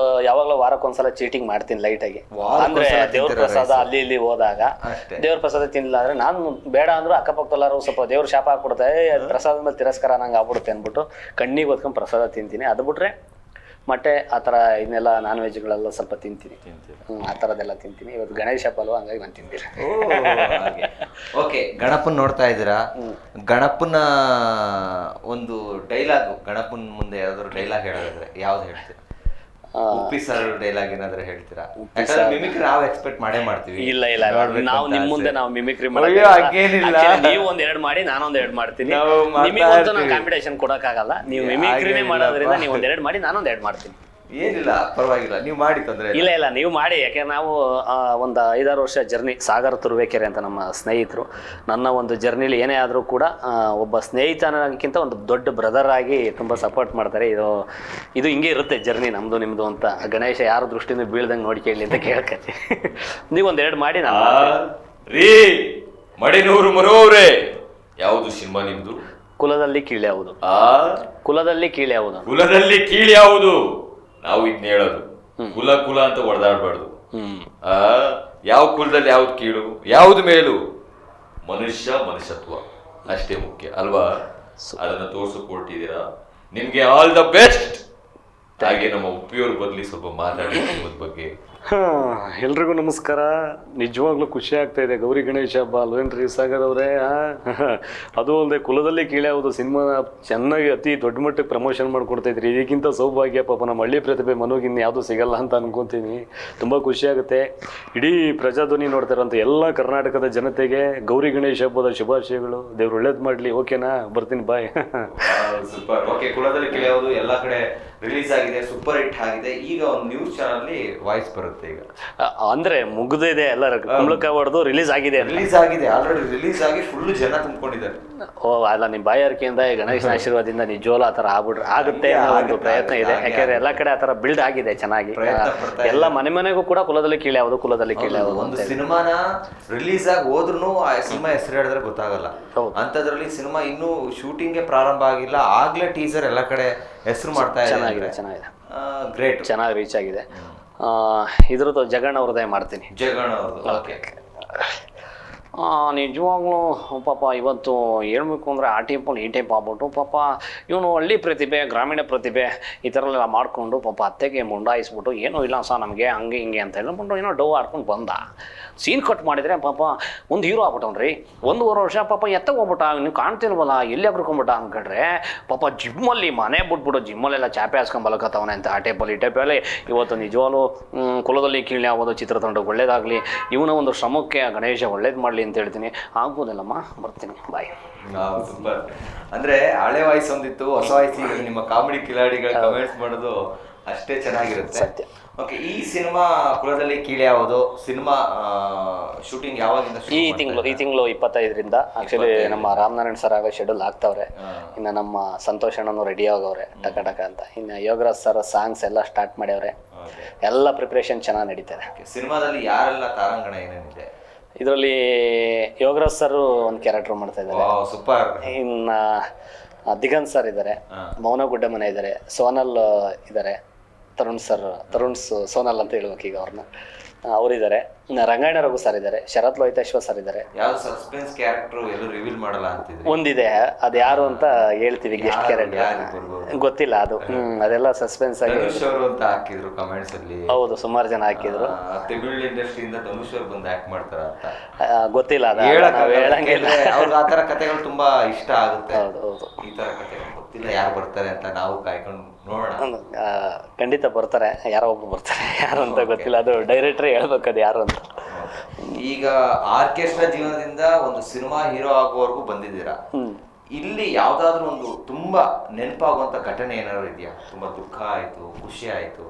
ಯಾವಾಗಲೂ ವಾರಕ್ಕೊಂದ್ಸಲ ಚೀಟಿಂಗ್ ಮಾಡ್ತೀನಿ ಲೈಟಾಗಿ. ಅಂದ್ರೆ ದೇವ್ರ ಪ್ರಸಾದ ಅಲ್ಲಿ ಇಲ್ಲಿ ಹೋದಾಗ ದೇವ್ರ ಪ್ರಸಾದ ತಿನ್ನಿಲ್ಲ ಅಂದ್ರೆ ನಾನು ಬೇಡ ಅಂದ್ರೂ ಅಕ್ಕಪಕ್ಕದಲ್ಲಾರು ಸ್ವಲ್ಪ ದೇವ್ರ ಶಾಪ ಹಾಕ್ಬಿಡುತ್ತೆ, ಪ್ರಸಾದ ಮೇಲೆ ತಿರಸ್ಕಾರ ನಂಗೆ ಆಗ್ಬಿಡುತ್ತೆ ಅಂದ್ಬಿಟ್ಟು ಕಣ್ಣಿಗೆ ಹೊತ್ಕೊಂಡು ಪ್ರಸಾದ ತಿಂತೀನಿ. ಅದು ಬಿಟ್ರೆ ಮೊಟ್ಟೆ ಆ ಥರ ಇನ್ನೆಲ್ಲ ನಾನ್ ವೆಜ್ಗಳೆಲ್ಲ ಸ್ವಲ್ಪ ತಿಂತೀನಿ. ಆ ಥರದ್ದೆಲ್ಲ ತಿಂತೀನಿ. ಇವತ್ತು ಗಣೇಶ ಹಬ್ಬ ಅಲ್ವಾ, ಹಂಗಾಗಿ ನಾನು ತಿಂತೀನಿ. ಓಕೆ, ಗಣಪನ್ ನೋಡ್ತಾ ಇದ್ದೀರಾ. ಗಣಪನ ಒಂದು ಡೈಲಾಗ್, ಗಣಪನ್ ಮುಂದೆ ಯಾವ್ದಾದ್ರು ಡೈಲಾಗ್ ಹೇಳೋದಾದ್ರೆ ಯಾವ್ದು ಹೇಳ್ತೀರಾ? ಉಪ್ಪಿ ಸರ್ ಡೈಲಾಗ್ ಏನಾದ್ರೆ ಹೇಳ್ತೀರಾ? ಮಿಮಿಕ್ರಿ ನಾವು ಎಕ್ಸ್ಪೆಕ್ಟ್ ಮಾಡೇ ಮಾಡ್ತೀವಿ. ಇಲ್ಲ ನಾವು ನಿಮ್ ಮುಂದೆ ನಾವು ಮಿಮಿಕ್ರಿ ನೀವು 1-2 ಮಾಡಿ, ನಾನೊಂದ್ 2 ಮಾಡ್ತೀನಿ. ನಿಮಗಂತೂ ನಾನು ಕಾಂಪಿಟೇಷನ್ ಕೊಡಕ್ಕಾಗಲ್ಲ. ನೀವು ಮಿಮಿಕ್ರಿನೇ ಮಾಡೋದ್ರಿಂದ ನೀವು 1-2 ಮಾಡಿ, ನಾನೊಂದ್ 2 ಮಾಡ್ತೀನಿ. ಏನಿಲ್ಲ, ಪರವಾಗಿಲ್ಲ, ನೀವು ಮಾಡಿ, ತೊಂದರೆ ಇಲ್ಲ ಇಲ್ಲ ನೀವು ಮಾಡಿ. ಯಾಕೆಂದ್ರೆ ನಾವು ಒಂದು 5-6 ವರ್ಷ ಜರ್ನಿ, ಸಾಗರ್ ತುರುವೇಕೆರೆ ಅಂತ ನಮ್ಮ ಸ್ನೇಹಿತರು. ನನ್ನ ಒಂದು ಜರ್ನಿಲಿ ಏನೇ ಆದರೂ ಕೂಡ ಒಬ್ಬ ಸ್ನೇಹಿತನಕ್ಕಿಂತ ಒಂದು ದೊಡ್ಡ ಬ್ರದರ್ ಆಗಿ ತುಂಬ ಸಪೋರ್ಟ್ ಮಾಡ್ತಾರೆ. ಇದು ಹಿಂಗೆ ಇರುತ್ತೆ ಜರ್ನಿ ನಮ್ಮದು ನಿಮ್ಮದು ಅಂತ. ಗಣೇಶ ಯಾರ ದೃಷ್ಟಿಯಿಂದ ಬೀಳ್ದಂಗೆ ನೋಡ್ಕೊಳ್ಳಿ ಅಂತ ಕೇಳ್ಕತ್ತಿ. ನೀವೊಂದೆರಡು ಮಾಡಿ ನಾನು ರೀ ಮಡಿನೂರು ಮರೋವ್ರೆ. ಯಾವುದು ಸಿನಿಮಾ ನಿಮ್ದು? ಕುಲದಲ್ಲಿ ಕೀಳು ಯಾವುದು? ಕುಲದಲ್ಲಿ ಕೀಳು ಯಾವುದು? ಕುಲದಲ್ಲಿ ಕೀಳು ಯಾವುದು? ನಾವು ಇದನ್ನ ಹೇಳೋದು, ಕುಲ ಕುಲ ಅಂತ ಹೊಡೆದಾಡ್ಬಾರ್ದು. ಯಾವ ಕುಲದಲ್ಲಿ ಯಾವ್ದು ಕೀಳು, ಯಾವ್ದು ಮೇಲು? ಮನುಷ್ಯತ್ವ ಅಷ್ಟೇ ಮುಖ್ಯ ಅಲ್ವಾ? ಅದನ್ನ ತೋರಿಸಿಕೊಟ್ಟಿದ್ದೀರಾ, ನಿಮ್ಗೆ ಆಲ್ ದ ಬೆಸ್ಟ್. ಹಾಗೆ ನಮ್ಮ ಉಪ್ಪಿಯವ್ರ ಬದಲಿ ಸ್ವಲ್ಪ ಮಾತಾಡಿ ಬಗ್ಗೆ. ಎಲ್ರಿಗೂ ನಮಸ್ಕಾರ. ನಿಜವಾಗ್ಲೂ ಖುಷಿ ಆಗ್ತಾ ಇದೆ. ಗೌರಿ ಗಣೇಶ ಹಬ್ಬ ಅಲ್ವೇನ್ರಿ ಸಾಗರ್ ಅವರೇ? ಅದು ಅಲ್ಲದೆ ಕುಲದಲ್ಲಿ ಕೀಳ್ಯಾವುದು ಸಿನಿಮಾ ಚೆನ್ನಾಗಿ ಅತಿ ದೊಡ್ಡ ಮಟ್ಟಕ್ಕೆ ಪ್ರಮೋಷನ್ ಮಾಡ್ಕೊಡ್ತಾ ಇದ್ರಿ. ಇದಕ್ಕಿಂತ ಸೌಭಾಗ್ಯ ಪಾಪ ನಮ್ಮ ಹಳ್ಳಿ ಪ್ರತಿಭೆ ಮನೋಗಿನ್ನ ಯಾವುದು ಸಿಗಲ್ಲ ಅಂತ ಅನ್ಕೊತೀನಿ. ತುಂಬ ಖುಷಿ ಆಗುತ್ತೆ. ಇಡೀ ಪ್ರಜಾಧ್ವನಿ ನೋಡ್ತಾ ಇರೋಂಥ ಎಲ್ಲ ಕರ್ನಾಟಕದ ಜನತೆಗೆ ಗೌರಿ ಗಣೇಶ ಹಬ್ಬದ ಶುಭಾಶಯಗಳು. ದೇವ್ರು ಒಳ್ಳೇದು ಮಾಡಲಿ. ಓಕೆನಾ? ಬರ್ತೀನಿ, ಬಾಯ್. ಸೂಪರ್. ಓಕೆ, ಕುಲದಲ್ಲಿ ಕೀಳ್ಯಾವುದು ಎಲ್ಲ ಕಡೆ ರಿಲೀಸ್ ಆಗಿದೆ, ಸೂಪರ್ ಹಿಟ್ ಆಗಿದೆ. ಈಗ ಒಂದು ನ್ಯೂಸ್ ಚಾನಲ್ ವಾಯ್ಸ್ ಬರುತ್ತೆ. ಈಗ ಅಂದ್ರೆ ಮುಗ್ದಿದೆ, ಎಲ್ಲ ಕುಂಬಳಕಾಯಿ ಹೊಡೆದು ರಿಲೀಸ್ ಆಗಿದೆ ಆಲ್ರೆಡಿ ರಿಲೀಸ್ ಆಗಿ ಫುಲ್ ಜನ ತುಂಬಿಕೊಂಡಿದ್ದಾರೆ. ಓ ಅಲ್ಲ, ನಿಮ್ಮ ಬಾಯಾರಿಕೆಯಿಂದ ಗಣೇಶನ ಆಶೀರ್ವಾದದಿಂದ ನಿಜವಲ್ಲ ಆ ಥರ ಆಗುತ್ತೆ ಅನ್ನೋ ಒಂದು ಪ್ರಯತ್ನ ಇದೆ. ಯಾಕೆಂದ್ರೆ ಎಲ್ಲ ಕಡೆ ಆ ಥರ ಬಿಲ್ಡ್ ಆಗಿದೆ ಚೆನ್ನಾಗಿ. ಎಲ್ಲ ಮನೆಗೂ ಕೂಡ ಕುಲದಲ್ಲಿ ಕೀಳು ಯಾವುದು, ಕುಲದಲ್ಲಿ ಕೀಳು ಯಾವುದು ಒಂದು ಸಿನಿಮಾನ ರಿಲೀಸ್ ಆಗಿ ಹೋದ್ರೂ ಆ ಸಿನಿಮಾ ಹೆಸರು ಹೇಳಿದ್ರೆ ಗೊತ್ತಾಗಲ್ಲ. ಅಂತದ್ರಲ್ಲಿ ಸಿನಿಮಾ ಇನ್ನೂ ಶೂಟಿಂಗ್ ಪ್ರಾರಂಭ ಆಗಿಲ್ಲ, ಆಗ್ಲೇ ಟೀಸರ್ ಎಲ್ಲ ಕಡೆ ಹೆಸರು ಮಾಡ್ತಾ ಇದೆ. ಚೆನ್ನಾಗಿದೆ, ಗ್ರೇಟ್, ಚೆನ್ನಾಗಿ ರೀಚ್ ಆಗಿದೆ. ಇದ್ರದ್ದು ಜಗಣ್ಣ ಅವ್ರದ್ದೇ ಮಾಡ್ತೀನಿ. ಜಗಣ್ಣ ಅವ್ರದ್ದು. ಓಕೆ. ನಿಜವಾಗ್ಲೂ ಪಾಪ ಇವತ್ತು ಹೇಳ್ಬೇಕು ಅಂದರೆ ಆ ಟೈಪಲ್ಲಿ ಈ ಟೈಪ್ ಆಗ್ಬಿಟ್ಟು ಪಾಪ ಇವನು ಹಳ್ಳಿ ಪ್ರತಿಭೆ, ಗ್ರಾಮೀಣ ಪ್ರತಿಭೆ ಈ ಥರ ಎಲ್ಲ ಮಾಡಿಕೊಂಡು ಪಾಪ ಅತ್ತೆಗೆ ಮುಂಡಾಯಿಸ್ಬಿಟ್ಟು ಏನೂ ಇಲ್ಲ ಸಹ ನಮಗೆ ಹಂಗೆ ಹಿಂಗೆ ಅಂತ ಹೇಳ್ಬಿಟ್ಟು ಏನೋ ಡವ್ ಆಡ್ಕೊಂಡು ಬಂದ. ಸೀನ್ ಕಟ್ ಮಾಡಿದರೆ ಪಾಪ ಒಂದು ಹೀರೋ ಆಗ್ಬಿಟ್ಟವ್ರಿ. 1.5 ವರ್ಷ ಪಾಪ ಎತ್ತಗೆ ಹೋಗ್ಬಿಟ್ಟ. ನೀವು ಕಾಣ್ತಿಲ್ವಲ್ಲ, ಎಲ್ಲಿ ಹಾಕ್ಕೊಂಬಿಟ್ಟ ಅಂದ್ಕೊಂಡ್ರೆ ಪಾಪ ಜಿಮ್ಮಲ್ಲಿ ಮನೆ ಬಿಟ್ಬಿಟ್ಟು ಜಿಮ್ಮಲ್ಲೆಲ್ಲ ಚಾಪೆ ಹಾಸ್ಕೊಂಬಲಕತ್ತವನೆ ಅಂತ ಆ ಟೈಪಲ್ಲಿ ಈ ಟೈಪಲ್ಲಿ. ಇವತ್ತು ನಿಜವಾಗ್ಲೂ ಕುಲದಲ್ಲಿ ಕೀಳು ಯಾವುದು ಚಿತ್ರತಂಡ ಒಳ್ಳೇದಾಗಲಿ, ಇವನ ಒಂದು ಶ್ರಮಕ್ಕೆ ಗಣೇಶ ಒಳ್ಳೇದು ಮಾಡಲಿ ಅಂತ ಹೇಳ್ತೀನಿ. ಆಗ್ಬೋದಲ್ಲಮ್ಮ, ಬರ್ತೀನಿ, ಬಾಯ್. ಸೂಪರ್. ಅಂದ್ರೆ ಹಳೆ ವಾಯ್ಸ್ ಒಂದಿತ್ತು, ಹೊಸ ವಾಯ್ಸ್. ಈಗ ನಿಮ್ಮ ಕಾಮಿಡಿ ಕಿಲಾಡಿಗಳ ಕಮೆಂಟ್ಸ್ ಮಾಡೋದು ಅಷ್ಟೇ ಚೆನ್ನಾಗಿರುತ್ತೆ. ಸತ್ಯ. ಓಕೆ, ಈ ಸಿನಿಮಾ ಕುಲದಲ್ಲಿ ಕೀಳು ಯಾವುದು ಸಿನಿಮಾ ಶೂಟಿಂಗ್ ಯಾವಾಗಿಂದ? ಈ ತಿಂಗಳು 25ರಿಂದ ಆಕ್ಚುಲಿ ನಮ್ಮ ರಾಮನಾರಾಯಣ್ ಸರ್ ಆಗ ಶೆಡ್ಯೂಲ್ ಆಗ್ತಾವ್ರೆ. ಇನ್ನು ನಮ್ಮ ಸಂತೋಷ್ ಅಣ್ಣನು ರೆಡಿ ಆಗವ್ರೆ ಟಕ ಟಕ ಅಂತ. ಇನ್ನು ಯೋಗರಾಜ್ ಸರ್ ಸಾಂಗ್ಸ್ ಎಲ್ಲ ಸ್ಟಾರ್ಟ್ ಮಾಡ್ಯವ್ರೆ. ಎಲ್ಲ ಪ್ರಿಪ್ರೇಷನ್ ಚೆನ್ನಾಗಿ ನಡೀತಾರೆ. ಸಿನಿಮಾದಲ್ಲಿ ಯಾರೆಲ್ಲ ತಾರಾಂಗಣ ಏನೇನಿದೆ? ಇದರಲ್ಲಿ ಯೋಗರಾಜ್ ಸರ್ ಒಂದು ಕ್ಯಾರೆಕ್ಟರ್ ಮಾಡ್ತಾ ಇದ್ದಾರೆ. ಸೂಪರ್. ಇನ್ನು ದಿಗಂತ್ ಸರ್ ಇದ್ದಾರೆ, ಮೌನಗುಡ್ಡ ಮನೆ ಇದ್ದಾರೆ, ಸೋನಲ್ ಇದ್ದಾರೆ, ತರುಣ್ ಸೋನಲ್ ಅಂತ ಹೇಳ್ಬೇಕು ಈಗ ಅವ್ರನ್ನ, ಅವರಿದ್ದಾರೆ. ರಂಗಾಯಣ ರಘು ಸರ್ ಇದ್ದಾರೆ, ಶರತ್ ಲೋಹಿತೇಶ್ವರ್ ಸರ್ ಇದ್ದಾರೆ. ಯಾವ್ದು ಸಸ್ಪೆನ್ಸ್ ಕ್ಯಾರೆಕ್ಟರ್ ಎಲ್ಲೂ ರಿವೀಲ್ ಮಾಡಲ್ಲ ಅಂತಿದ್ರು. ಒಂದಿದೆ, ಅದು ಯಾರು ಅಂತ ಹೇಳ್ತೀವಿ, ಗೆಸ್ಟ್ ಕ್ಯಾರೆಕ್ಟರ್ ಗೊತ್ತಿಲ್ಲ ಅದು. ಅದೆಲ್ಲ ಸಸ್ಪೆನ್ಸ್ ಆಗಿ ಅಂತ ಹಾಕಿದ್ರು ಕಮೆಂಟ್ಸ್ ಅಲ್ಲಿ. ಹೌದು, ಸುಮಾರು ಜನ ಹಾಕಿದ್ರು. ತಮಿಳ್ ಇಂಡಸ್ಟ್ರಿಯಿಂದ ಧನುಷ್ ಅವರು ಬಂದು ಆಕ್ಟ್ ಮಾಡ್ತಾರ ಅಂತ ಗೊತ್ತಿಲ್ಲ. ಹೇಳಂಗಿಲ್ಲ, ಅವ್ರಿಗೆ ಆ ತರ ಕಥೆಗಳು ತುಂಬಾ ಇಷ್ಟ ಆಗುತ್ತೆ. ಹೌದು, ಈ ತರ ಕಥೆಗಳು ಗೊತ್ತಿಲ್ಲ ಯಾರು ಬರ್ತಾರೆ ಅಂತ, ನಾವು ಕಾಯ್ಕೊಂಡು ನೋಡೋಣ. ಖಂಡಿತ ಬರ್ತಾರೆ, ಯಾರೋ ಒಬ್ರು ಬರ್ತಾರೆ. ಯಾರು ಅಂತ ಗೊತ್ತಿಲ್ಲ, ಅದು ಡೈರೆಕ್ಟರ್ ಹೇಳ್ಬೇಕು ಅದು ಯಾರು ಅಂತ. ಈಗ ಆರ್ಕೆಸ್ಟ್ರಾ ಜೀವನದಿಂದ ಒಂದು ಸಿನಿಮಾ ಹೀರೋ ಆಗುವವರೆಗೂ ಬಂದಿದ್ದೀರಾ. ಇಲ್ಲಿ ಯಾವ್ದಾದ್ರು ಒಂದು ತುಂಬಾ ನೆನಪಾಗುವಂತ ಘಟನೆ ಏನಾದ್ರು ಇದೆಯಾ? ತುಂಬಾ ದುಃಖ ಆಯ್ತು, ಖುಷಿ ಆಯ್ತು?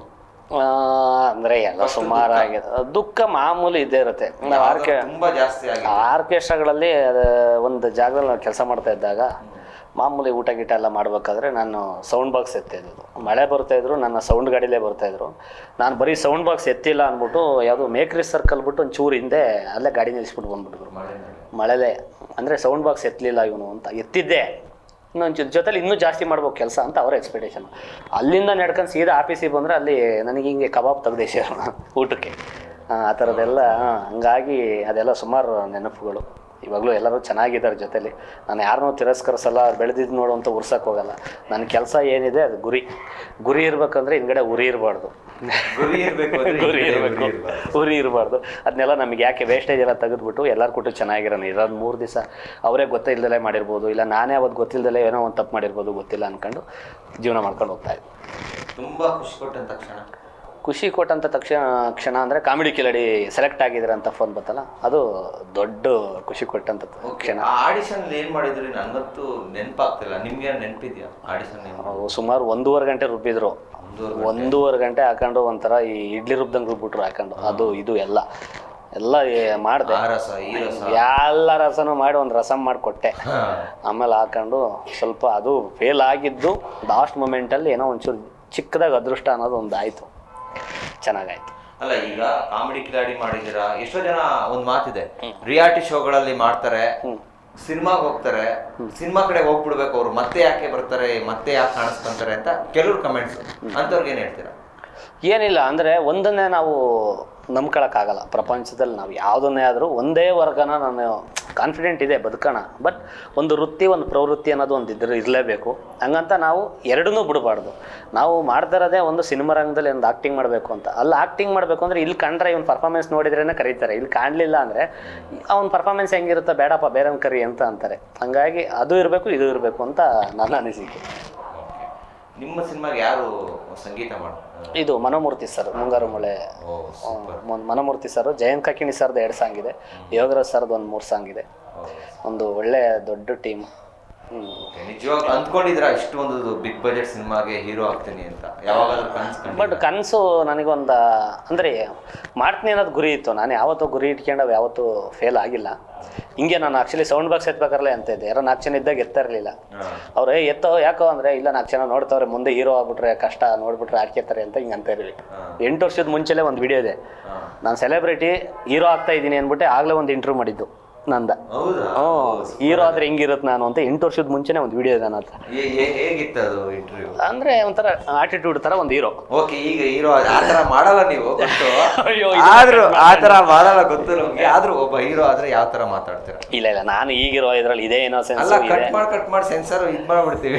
ಅಂದ್ರೆ ಎಲ್ಲ ಸುಮಾರಾಗಿದೆ. ದುಃಖ ಮಾಮೂಲಿ ಇದ್ದೇ ಇರುತ್ತೆ. ತುಂಬಾ ಜಾಸ್ತಿ ಆಗಿದೆ. ಆರ್ಕೆಸ್ಟ್ರಾಗಳಲ್ಲಿ ಒಂದು ಜಾಗದಲ್ಲಿ ನಾವು ಕೆಲಸ ಮಾಡ್ತಾ ಇದ್ದಾಗ ಮಾಮೂಲಿ ಊಟ ಗೀಟ ಎಲ್ಲ ಮಾಡ್ಬೇಕಾದ್ರೆ ನಾನು ಸೌಂಡ್ ಬಾಕ್ಸ್ ಎತ್ತಿದ್ದು. ಮಳೆ ಬರ್ತಾಯಿದ್ರು, ನನ್ನ ಸೌಂಡ್ ಗಾಡಿಲೇ ಬರ್ತಾಯಿದ್ರು. ನಾನು ಬರೀ ಸೌಂಡ್ ಬಾಕ್ಸ್ ಎತ್ತಿಲ್ಲ ಅಂದ್ಬಿಟ್ಟು ಯಾವುದೋ ಮೇಕ್ರಿ ಸರ್ಕಲ್ ಬಿಟ್ಟು ಒಂದು ಚೂರು ಹಿಂದೆ ಅಲ್ಲೇ ಗಾಡಿ ನಿಲ್ಲಿಸ್ಬಿಟ್ಟು ಬಂದ್ಬಿಟ್ಟಿದ್ರು ಮಳೆಲೇ. ಅಂದರೆ ಸೌಂಡ್ ಬಾಕ್ಸ್ ಎತ್ತಲಿಲ್ಲ ಇವನು ಅಂತ. ಎತ್ತಿದ್ದೆ, ಇನ್ನೊಂದು ಜೊತೆಲಿ ಇನ್ನೂ ಜಾಸ್ತಿ ಮಾಡ್ಬೇಕು ಕೆಲಸ ಅಂತ ಅವರ ಎಕ್ಸ್ಪೆಕ್ಟೇಷನ್. ಅಲ್ಲಿಂದ ನಡ್ಕೊಂಡು ಸೀದಾ ಆಫೀಸಿಗೆ ಬಂದರೆ ಅಲ್ಲಿ ನನಗೆ ಹಿಂಗೆ ಕಬಾಬ್ ತೆಗ್ದೇಸಿದ್ರು ಊಟಕ್ಕೆ. ಆ ಥರದ್ದೆಲ್ಲ ಹಂಗಾಗಿ ಅದೆಲ್ಲ ಸುಮಾರು ನೆನಪುಗಳು. ಇವಾಗಲೂ ಎಲ್ಲರೂ ಚೆನ್ನಾಗಿದ್ದಾರೆ ಜೊತೆಲಿ. ನಾನು ಯಾರನ್ನೂ ತಿರಸ್ಕರಿಸಲ್ಲ, ಬೆಳೆದಿದ್ದು ನೋಡುವಂಥ ಉರ್ಸಕ್ಕೆ ಹೋಗಲ್ಲ. ನನ್ನ ಕೆಲಸ ಏನಿದೆ ಅದು ಗುರಿ ಇರ್ಬೇಕಂದ್ರೆ ಹಿಂದ್ಗಡೆ ಉರಿ ಇರಬಾರ್ದು, ಉರಿ ಇರಬಾರ್ದು. ಅದನ್ನೆಲ್ಲ ನಮಗೆ ಯಾಕೆ ವೇಸ್ಟೇಜ್ ಎಲ್ಲ ತೆಗೆದ್ಬಿಟ್ಟು ಎಲ್ಲರೂ ಕೊಟ್ಟು ಚೆನ್ನಾಗಿರೋಣ. ಇರೋದು 3 ದಿವಸ ಅವರೇ ಗೊತ್ತಿಲ್ಲದಲೇ ಮಾಡಿರ್ಬೋದು, ಇಲ್ಲ ನಾನೇ ಅವತ್ತು ಗೊತ್ತಿಲ್ಲದಲೇ ಏನೋ ಒಂದು ತಪ್ಪು ಮಾಡಿರ್ಬೋದು, ಗೊತ್ತಿಲ್ಲ ಅಂದ್ಕೊಂಡು ಜೀವನ ಮಾಡ್ಕೊಂಡು ಹೋಗ್ತಾ ಇದ್ದೆ. ತುಂಬ ಖುಷಿ ಕೊಟ್ಟಂಥ ಕ್ಷಣ ಅಂದರೆ ಕಾಮಿಡಿ ಕಿಲಾಡಿ ಸೆಲೆಕ್ಟ್ ಆಗಿದ್ರೆ ಅಂತ ಫೋನ್ ಬತ್ತಲ್ಲ, ಅದು ದೊಡ್ಡ ಖುಷಿ ಕೊಟ್ಟಂಥ ಕ್ಷಣ. ಆಡಿಷನ್ ಏನು ಮಾಡಿದ್ರಿ? ನನಗಂತೂ ನೆನಪಾಗ್ತಿಲ್ಲ. ನಿಮ್ಗೆ ನೆನಪಿದ್ಯಾ ಆಡಿಷನ್? ಸುಮಾರು 1.5 ಗಂಟೆ ರುಬ್ಬಿದ್ರು. 1.5 ಗಂಟೆ ಹಾಕೊಂಡು ಒಂಥರ ಈ ಇಡ್ಲಿ ರುಬ್ದಂಗೆ ರುಬ್ಬಿಟ್ರು ಹಾಕೊಂಡು ಅದು ಇದು ಎಲ್ಲ ಮಾಡಿದೆ. ಎಲ್ಲ ರಸನೂ ಮಾಡಿ ಒಂದು ರಸಮ್ ಮಾಡಿಕೊಟ್ಟೆ. ಆಮೇಲೆ ಹಾಕೊಂಡು ಸ್ವಲ್ಪ ಅದು ಫೇಲ್ ಆಗಿದ್ದು ಲಾಸ್ಟ್ ಮೂಮೆಂಟಲ್ಲಿ ಏನೋ ಒಂಚೂರು ಚಿಕ್ಕದಾಗಿ ಅದೃಷ್ಟ ಅನ್ನೋದು ಒಂದು ಆಯಿತು, ಚೆನ್ನಾಗಾಯ್ತು. ಅಲ್ಲ, ಈಗ ಕಾಮಿಡಿ ಕಿಲಾಡಿ ಮಾಡಿದ್ದೀರಾ, ಎಷ್ಟೋ ಜನ ಒಂದು ಮಾತಿದೆ, ರಿಯಾಲಿಟಿ ಶೋಗಳಲ್ಲಿ ಮಾಡ್ತಾರೆ, ಸಿನಿಮಾಗೆ ಹೋಗ್ತಾರೆ, ಸಿನಿಮಾ ಕಡೆ ಹೋಗ್ಬಿಡ್ಬೇಕು ಅವ್ರು, ಮತ್ತೆ ಯಾಕೆ ಬರ್ತಾರೆ, ಮತ್ತೆ ಯಾಕೆ ಕಾಣಿಸ್ಕೊಂತಾರೆ ಅಂತ ಕೆಲವ್ರು ಕಮೆಂಟ್ಸ್, ಅಂಥವ್ರಿಗೆ ಏನು ಹೇಳ್ತೀರಾ? ಏನಿಲ್ಲ ಅಂದರೆ ಒಂದನ್ನೇ ನಾವು ನಂಬ್ಕೊಳಕ್ಕಾಗಲ್ಲ. ಪ್ರಪಂಚದಲ್ಲಿ ನಾವು ಯಾವುದನ್ನೇ ಆದರೂ ಒಂದೇ ವರ್ಗನ ನಾನು ಕಾನ್ಫಿಡೆಂಟ್ ಇದೆ ಬದುಕೋಣ, ಬಟ್ ಒಂದು ವೃತ್ತಿ ಒಂದು ಪ್ರವೃತ್ತಿ ಅನ್ನೋದು ಒಂದು ಇರಲೇಬೇಕು. ಹಂಗಂತ ನಾವು ಎರಡನ್ನೂ ಬಿಡಬಾರ್ದು. ನಾವು ಮಾಡ್ತಾ ಇರೋದೇ ಒಂದು ಸಿನಿಮಾ ರಂಗದಲ್ಲಿ ಒಂದು ಆ್ಯಕ್ಟಿಂಗ್ ಮಾಡಬೇಕು ಅಂತ. ಅಲ್ಲಿ ಆ್ಯಕ್ಟಿಂಗ್ ಮಾಡಬೇಕು ಅಂದರೆ ಇಲ್ಲಿ ಕಂಡ್ರೆ ಇವ್ನ ಪರ್ಫಾರ್ಮೆನ್ಸ್ ನೋಡಿದ್ರೇ ಕರೀತಾರೆ, ಇಲ್ಲಿ ಕಾಣಲಿಲ್ಲ ಅಂದರೆ ಅವ್ನ ಪರ್ಫಾರ್ಮೆನ್ಸ್ ಹೆಂಗಿರುತ್ತೋ ಬೇಡಪ್ಪ ಬೇರೆಯವ್ನ ಕರಿ ಅಂತ ಅಂತಾರೆ. ಹಂಗಾಗಿ ಅದು ಇರಬೇಕು ಇದು ಇರಬೇಕು ಅಂತ ನನ್ನ ಅನಿಸಿಕೆ. ನಿಮ್ಮ ಸಿನಿಮಾಗೆ ಯಾರು ಸಂಗೀತ ಮಾಡ್ತಾರೆ? ಇದು ಮನೋಮೂರ್ತಿ ಸರ್, ಮುಂಗಾರು ಮಳೆ. ಮನೋಮೂರ್ತಿ ಸರ್, ಜಯಂತ್ ಕಾಕಿಣಿ ಸರ್ದು 2 ಸಾಂಗ್ ಇದೆ, ಯೋಗರಾಜ್ ಸರ್ದು ಒಂದು 3 ಸಾಂಗ್ ಇದೆ. ಒಂದು ಒಳ್ಳೆ ದೊಡ್ಡ ಟೀಮ್. ನಿಜವಾಗ ಅಂದ್ಕೊಂಡಿದ್ರ ಇಷ್ಟು ಒಂದು ಬಿಗ್ ಬಜೆಟ್ ಸಿನಿಮಾಗೆ ಹೀರೋ ಆಗ್ತೀನಿ ಅಂತ ಯಾವಾಗಾದ್ರೂ ಕನಸು? ಬಟ್ ಕನಸು ನನಗೊಂದು ಅಂದರೆ ಮಾಡ್ತೀನಿ ಅನ್ನೋದು ಗುರಿ ಇತ್ತು. ನಾನು ಯಾವತ್ತೂ ಗುರಿ ಇಟ್ಕೊಂಡು ಯಾವತ್ತೂ ಫೇಲ್ ಆಗಿಲ್ಲ. ಹಿಂಗೆ ನಾನು ಆ್ಯಕ್ಚುಲಿ ಸೌಂಡ್ ಬಾಕ್ಸ್ ಎತ್ಬೇಕಾರಲ್ಲ ಅಂತ ಇದ್ದೆ. ಯಾರೋ 4 ಜನ ಇದ್ದಾಗ ಎತ್ತಾ ಇರಲಿಲ್ಲ. ಅವ್ರು ಎತ್ತೋ ಯಾಕೋ ಅಂದರೆ ಇಲ್ಲ 4 ಜನ ನೋಡ್ತಾವ್ರೆ, ಮುಂದೆ ಹೀರೋ ಆಗ್ಬಿಟ್ರೆ ಕಷ್ಟ, ನೋಡ್ಬಿಟ್ರೆ ಆಡ್ಕೊತಾರೆ ಅಂತ ಹಿಂಗೆ ಅಂತ ಇರಲಿ. 8 ವರ್ಷದ ಮುಂಚೆಲೇ ಒಂದು ವಿಡಿಯೋ ಇದೆ, ನಾನು ಸೆಲೆಬ್ರಿಟಿ ಹೀರೋ ಆಗ್ತಾ ಇದ್ದೀನಿ ಅಂದ್ಬಿಟ್ಟೆ ಆಗಲೇ ಒಂದು ಇಂಟರ್ವ್ಯೂ ಮಾಡಿದ್ದು ನಂದ. ಹೀರೋ ಆದ್ರೆ ಹೆಂಗಿರುತ್ತೆ ನಾನು ಅಂತ 8 ವರ್ಷದ ಮುಂಚೆನೆ ಒಂದು ವಿಡಿಯೋ ಇದೆ ನನ್ನ ಹತ್ರ. ಹೇಗಿತ್ತು ಅದು ಇಂಟರ್ವ್ಯೂ? ಅಂದ್ರೆ ಒಂಥರ ಆಟಿಟ್ಯೂಡ್ ತರ ಒಂದು ಹೀರೋ. ಓಕೆ, ಈಗ ಹೀರೋ ಆತರ ಮಾಡಲ್ಲ ನೀವು ಗೊತ್ತು, ಆದ್ರೂ ಆತರ ಮಾಡಲ್ಲ ಗೊತ್ತು ನಮ್ಗೆ. ಆದ್ರೂ ಒಬ್ಬ ಹೀರೋ ಆದ್ರೆ ಯಾವ ತರ ಮಾತಾಡ್ತೀರಾ? ಇಲ್ಲ ಇಲ್ಲ, ನಾನು ಈಗಿರೋ ಇದ್ರಲ್ಲಿ ಇದೇ ಏನೋ ಸೆನ್ಸ್ ಕಟ್ ಮಾಡಿ ಸೆನ್ಸರ್ ಇದ್ ಮಾಡ್ಬಿಡ್ತೀವಿ.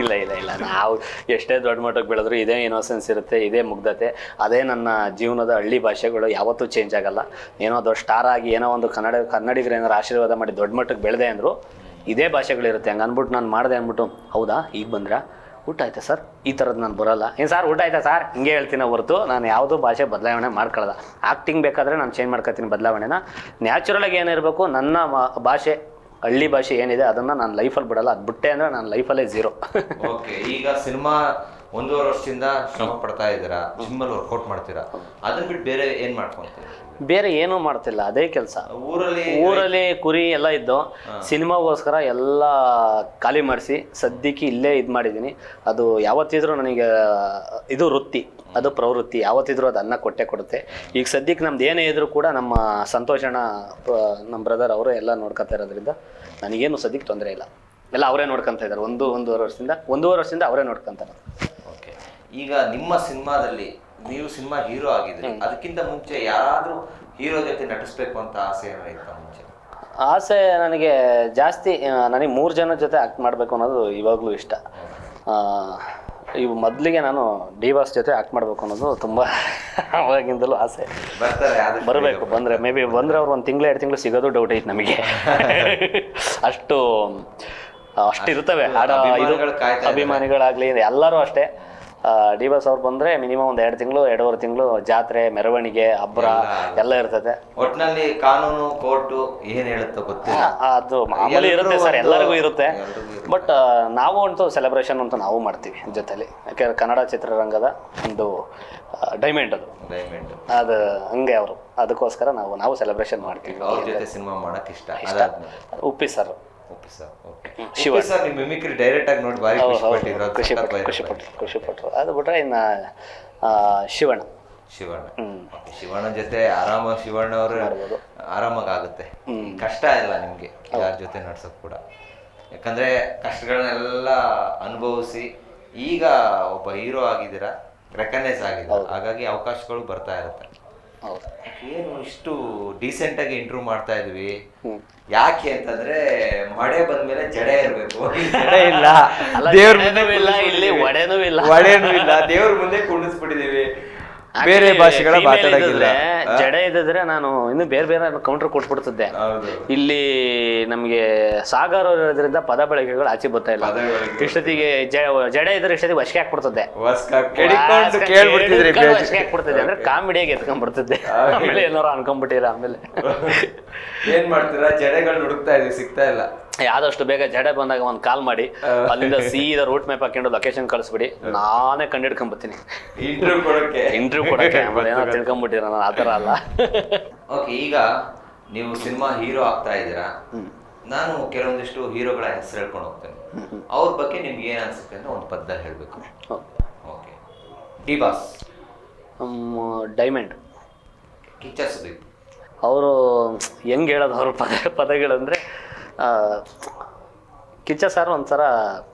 ಇಲ್ಲ ಇಲ್ಲ ಇಲ್ಲ, ನಾವು ಎಷ್ಟೇ ದೊಡ್ಡ ಮಟ್ಟಕ್ಕೆ ಬೆಳೆದ್ರು ಇದೇ ಇನ್ನೋಸೆನ್ಸ್ ಇರುತ್ತೆ, ಇದೇ ಮುಗ್ಧತೆ, ಅದೇ ನನ್ನ ಜೀವನದ ಹಳ್ಳಿ ಭಾಷೆಗಳು ಯಾವತ್ತೂ ಚೇಂಜ್ ಆಗಲ್ಲ. ಏನೋ ದೊಡ್ಡ ಸ್ಟಾರ್ ಆಗಿ ಏನೋ ಒಂದು ಕನ್ನಡಿಗರು ಏನಾರು ಆಶೀರ್ವಾದ ಮಾಡಿ ದೊಡ್ಡ ಮಟ್ಟಕ್ಕೆ ಬೆಳೆದೆ ಅಂದರು ಇದೇ ಭಾಷೆಗಳಿರುತ್ತೆ. ಹಂಗೆ ಅಂದ್ಬಿಟ್ಟು ನಾನು ಮಾಡಿದೆ ಅಂದ್ಬಿಟ್ಟು ಹೌದಾ ಈಗ ಬಂದ್ರಾ ಊಟ ಆಯ್ತಾ ಸರ್ ಈ ಥರದ್ದು ನಾನು ಬರೋಲ್ಲ. ಏನು ಸರ್ ಊಟ ಆಯ್ತಾ ಸರ್ ಹಿಂಗೆ ಹೇಳ್ತೀನಿ ಹೊರತು ನಾನು ಯಾವುದೂ ಭಾಷೆ ಬದಲಾವಣೆ ಮಾಡ್ಕೊಳ್ಳೋದ. ಆ್ಯಕ್ಟಿಂಗ್ ಬೇಕಾದರೆ ನಾನು ಚೇಂಜ್ ಮಾಡ್ಕೊತೀನಿ ಬದಲಾವಣೆನ. ನ್ಯಾಚುರಲಾಗಿ ಏನಿರಬೇಕು ನನ್ನ ಭಾಷೆ ಹಳ್ಳಿ ಭಾಷೆ ಏನಿದೆ ಅದನ್ನು ನಾನು ಲೈಫಲ್ಲಿ ಬಿಡಲ್ಲ. ಅದು ಬಿಟ್ಟೆ ಅಂದರೆ ನಾನು ಲೈಫಲ್ಲೇ ಝೀರೋ. ಓಕೆ, ಈಗ ಸಿನಿಮಾ 1.5 ವರ್ಷದಿಂದ ಶ್ರಮ ಪಡ್ತಾ ಇದ್ದೀರಾ, ಜಿಮ್ಮಲ್ಲಿ ವರ್ಕೌಟ್ ಮಾಡ್ತೀರಾ, ಅದನ್ನ ಬಿಟ್ಟು ಬೇರೆ ಏನು ಮಾಡ್ಕೊಂತೀರಾ? ಬೇರೆ ಏನೂ ಮಾಡ್ತಿಲ್ಲ, ಅದೇ ಕೆಲಸ. ಊರಲ್ಲಿ ಕುರಿ ಎಲ್ಲ ಇದ್ದು ಸಿನಿಮಾಗೋಸ್ಕರ ಎಲ್ಲ ಖಾಲಿ ಮಾಡಿಸಿ ಸದ್ಯಕ್ಕೆ ಇಲ್ಲೇ ಇದು ಮಾಡಿದ್ದೀನಿ. ಅದು ಯಾವತ್ತಿದ್ರೂ ನನಗೆ ಇದು ವೃತ್ತಿ, ಅದು ಪ್ರವೃತ್ತಿ, ಯಾವತ್ತಿದ್ರೂ ಅದು ಅನ್ನ ಕೊಟ್ಟೆ ಕೊಡುತ್ತೆ. ಈಗ ಸದ್ಯಕ್ಕೆ ನಮ್ದು ಏನೇ ಇದ್ರೂ ಕೂಡ ನಮ್ಮ ಸಂತೋಷಣ ನಮ್ಮ ಬ್ರದರ್ ಅವರು ಎಲ್ಲ ನೋಡ್ಕೊತಾ ಇರೋದ್ರಿಂದ ನನಗೇನು ಸದ್ಯಕ್ಕೆ ತೊಂದರೆ ಇಲ್ಲ. ಎಲ್ಲ ಅವರೇ ನೋಡ್ಕೊತಾ ಇದ್ದಾರೆ. 1.5 ವರ್ಷದಿಂದ ಅವರೇ ನೋಡ್ಕೊತಾರೆ. ಓಕೆ, ಈಗ ನಿಮ್ಮ ಸಿನಿಮಾದಲ್ಲಿ ನೀವು ಸಿನಿಮಾ ಹೀರೋ ಆಗಿದ್ರಿ, ಅದಕ್ಕಿಂತ ಮುಂಚೆ ಯಾರಾದ್ರೂ ಹೀರೋ ಜೊತೆ ನಟಿಸ್ಬೇಕು ಅಂತ ಆಸೆ ಏನಾಯ್ತಾ ಮುಂಚೆ? ಆಸೆ ನನಗೆ ಜಾಸ್ತಿ, ನನಗೆ 3 ಜನ ಜೊತೆ ಆ್ಯಕ್ಟ್ ಮಾಡಬೇಕು ಅನ್ನೋದು ಇವಾಗಲೂ ಇಷ್ಟ. ಇವು ಮೊದಲಿಗೆ ನಾನು ಡಿ-ಬಾಸ್ ಜೊತೆ ಆ್ಯಕ್ಟ್ ಮಾಡಬೇಕು ಅನ್ನೋದು ತುಂಬ ಅವಾಗಿಂದಲೂ ಆಸೆ. ಬರಬೇಕು, ಬಂದರೆ ಮೇ ಬಿ ಬಂದರೆ ಅವ್ರು 1 ತಿಂಗಳು 2 ತಿಂಗಳು ಸಿಗೋದು ಡೌಟ್ ಐತೆ ನಮಗೆ. ಅಷ್ಟಿರ್ತವೆ ಅಭಿಮಾನಿಗಳಾಗಲಿ ಎಲ್ಲರೂ ಅಷ್ಟೇ. ಡಿ-ಬಾಸ್ ಅವ್ರು ಬಂದರೆ ಮಿನಿಮಮ್ 1 2 ತಿಂಗಳು 2.5 ತಿಂಗಳು ಜಾತ್ರೆ, ಮೆರವಣಿಗೆ, ಹಬ್ಬರ ಎಲ್ಲ ಇರ್ತದೆ. ಒಟ್ಟಿನಲ್ಲಿ ಕಾನೂನು ಕೋರ್ಟು ಏನು ಹೇಳುತ್ತೋ ಗೊತ್ತಿಲ್ಲ, ಅದು ಮಾಮೂಲಿ ಇರುತ್ತೆ ಸರ್, ಎಲ್ಲರಿಗೂ ಇರುತ್ತೆ. ಬಟ್ ನಾವು ಅಂತೂ ಸೆಲೆಬ್ರೇಷನ್ ಅಂತೂ ನಾವು ಮಾಡ್ತೀವಿ ಜೊತೆಲಿ. ಯಾಕೆಂದ್ರೆ ಕನ್ನಡ ಚಿತ್ರರಂಗದ ಒಂದು ಡೈಮಂಡ್ ಅದು ಹಂಗೆ ಅವರು, ಅದಕ್ಕೋಸ್ಕರ ನಾವು ಸೆಲೆಬ್ರೇಷನ್ ಮಾಡ್ತೀವಿ. ಅವ್ರ ಜೊತೆ ಸಿನಿಮಾ ಮಾಡಕ್ಕೆ ಇಷ್ಟ. ಉಪ್ಪಿ ಸರ್, ಶಿವ ಸರ್ ನಿಮ್ಮ ಮಿಮಿಕ್ರಿ ಡೈರೆಕ್ಟ್ ಆಗಿ ನೋಡಿ ಬಾರಿ ಖುಷಿ ಪಟ್ರು. ಅದು ಬಿಟ್ರೆ ಇನ್ನು ಶಿವಣ್ಣ ಜೊತೆ ಆರಾಮಾಗಿ ಶಿವಣ್ಣ ಅವರು ಆರಾಮಾಗಿ ಆಗುತ್ತೆ. ಕಷ್ಟ ಇಲ್ಲ ನಿಮ್ಗೆ ಯಾರ ಜೊತೆ ನಡ್ಸೋಕ್ ಕೂಡ, ಯಾಕಂದ್ರೆ ಕಷ್ಟಗಳನ್ನೆಲ್ಲ ಅನುಭವಿಸಿ ಈಗ ಒಬ್ಬ ಹೀರೋ ಆಗಿದ್ದೀರಾ, ರೆಕಗ್ನೈಸ್ ಆಗಿದ್ದೀರಾ, ಹಾಗಾಗಿ ಅವಕಾಶಗಳು ಬರ್ತಾ ಇರುತ್ತೆ. ಏನು ಇಷ್ಟು ಡೀಸೆಂಟ್ ಆಗಿ ಇಂಟರ್ವ್ಯೂ ಮಾಡ್ತಾ ಇದ್ವಿ, ಯಾಕೆ ಅಂತಂದ್ರೆ ಮಳೆ ಬಂದ್ಮೇಲೆ ಜಡೆ ಇರ್ಬೇಕು, ಜಡೆ ಇಲ್ಲ, ದೇವ್ರ ಒಡೆನೂ ಇಲ್ಲ, ದೇವ್ರ ಮುಂದೆ ಕುಂಡಿಸ್ಬಿಟ್ಟಿದೀವಿ, ಬೇರೆ ಭಾಷೆಗಳ ಮಾತಾಡೋದಿಲ್ಲ. ಜಡೆ ಇದ್ದಿದ್ರೆ ನಾನು ಇನ್ನು ಬೇರೆ ಬೇರೆ ಕೌಂಟರ್ ಕೊಟ್ಬಿಡ್ತಿದ್ದೆ. ಇಲ್ಲಿ ನಮ್ಗೆ ಸಾಗರ್ ಇರೋದ್ರಿಂದ ಪದ ಬಳಕೆಗಳು ಆಚೆ ಬರ್ತಾ ಇಲ್ಲ. ಇಷ್ಟೊತ್ತಿಗೆ ಜಡೆ ಇದ್ರೆ ಇಷ್ಟೊತ್ತಿಗೆ ವಶಕ್ಕೆ ಹಾಕ್ಬಿಡ್ತಿದ್ದೆ, ವಶಕ್ಕೆ ಹಾಕ್ಬಿಡ್ತಿದ್ದೆ. ಅಂದ್ರೆ ಕಾಮಿಡಿಯಾಗಿ ಎತ್ಕೊಂಡ್ಬಿಡ್ತಿದ್ದೆ. ಆಮೇಲೆ ಏನಾರು ಅನ್ಕೊಂಡ್ಬಿಟ್ಟಿರ. ಆಮೇಲೆ ಏನ್ ಮಾಡ್ತೀರಾ, ಜಡೆಗಳು ಹುಡುಕ್ತಾ ಇದೀವಿ, ಸಿಗ್ತಾ ಇಲ್ಲ. ಆದಷ್ಟು ಬೇಗ ಜಡೆ ಬಂದಾಗ ಒಂದು ಕಾಲ್ ಮಾಡಿ ಅಲ್ಲಿಂದ ಸೀದಾ ರೂಟ್ ಮ್ಯಾಪ್ ಹಾಕೊಂಡು ಲೊಕೇಶನ್ ಕಳಿಸ್ಬಿಡಿ, ನಾನೇ ಕಂಡಿಡ್ಕೊಂಬತ್ತೀನಿ ಇಂಟರ್ವ್ಯೂ ಕೊಡಕ್ಕೆ. ಆಮೇಲೆ ಏನೋ ತಿಳ್ಕೊಂಬಿಟ್ಟಿರ ನಾನು ಆ ಥರ ಅಲ್ಲ. ಓಕೆ, ಈಗ ನೀವು ಸಿನಿಮಾ ಹೀರೋ ಆಗ್ತಾ ಇದ್ದೀರಾ. ನಾನು ಕೆಲವೊಂದಿಷ್ಟು ಹೀರೋಗಳ ಹೆಸರು ಹೇಳ್ಕೊಂಡು ಹೋಗ್ತೇನೆ. ಅವ್ರ ಬಗ್ಗೆ ನಿಮ್ಗೆ ಏನ್ ಅನ್ಸುತ್ತೆ ಅಂತ ಒಂದು ಪದ ಹೇಳ್ಬೇಕು. Okay, D boss, diamond, Kichcha Sudeep. ಅವರು ಹೆಂಗೆ ಹೇಳೋದು ಅವ್ರ ಪದಗಳಂದರೆ, ಕಿಚ್ಚ ಸರ್ ಒಂಥರ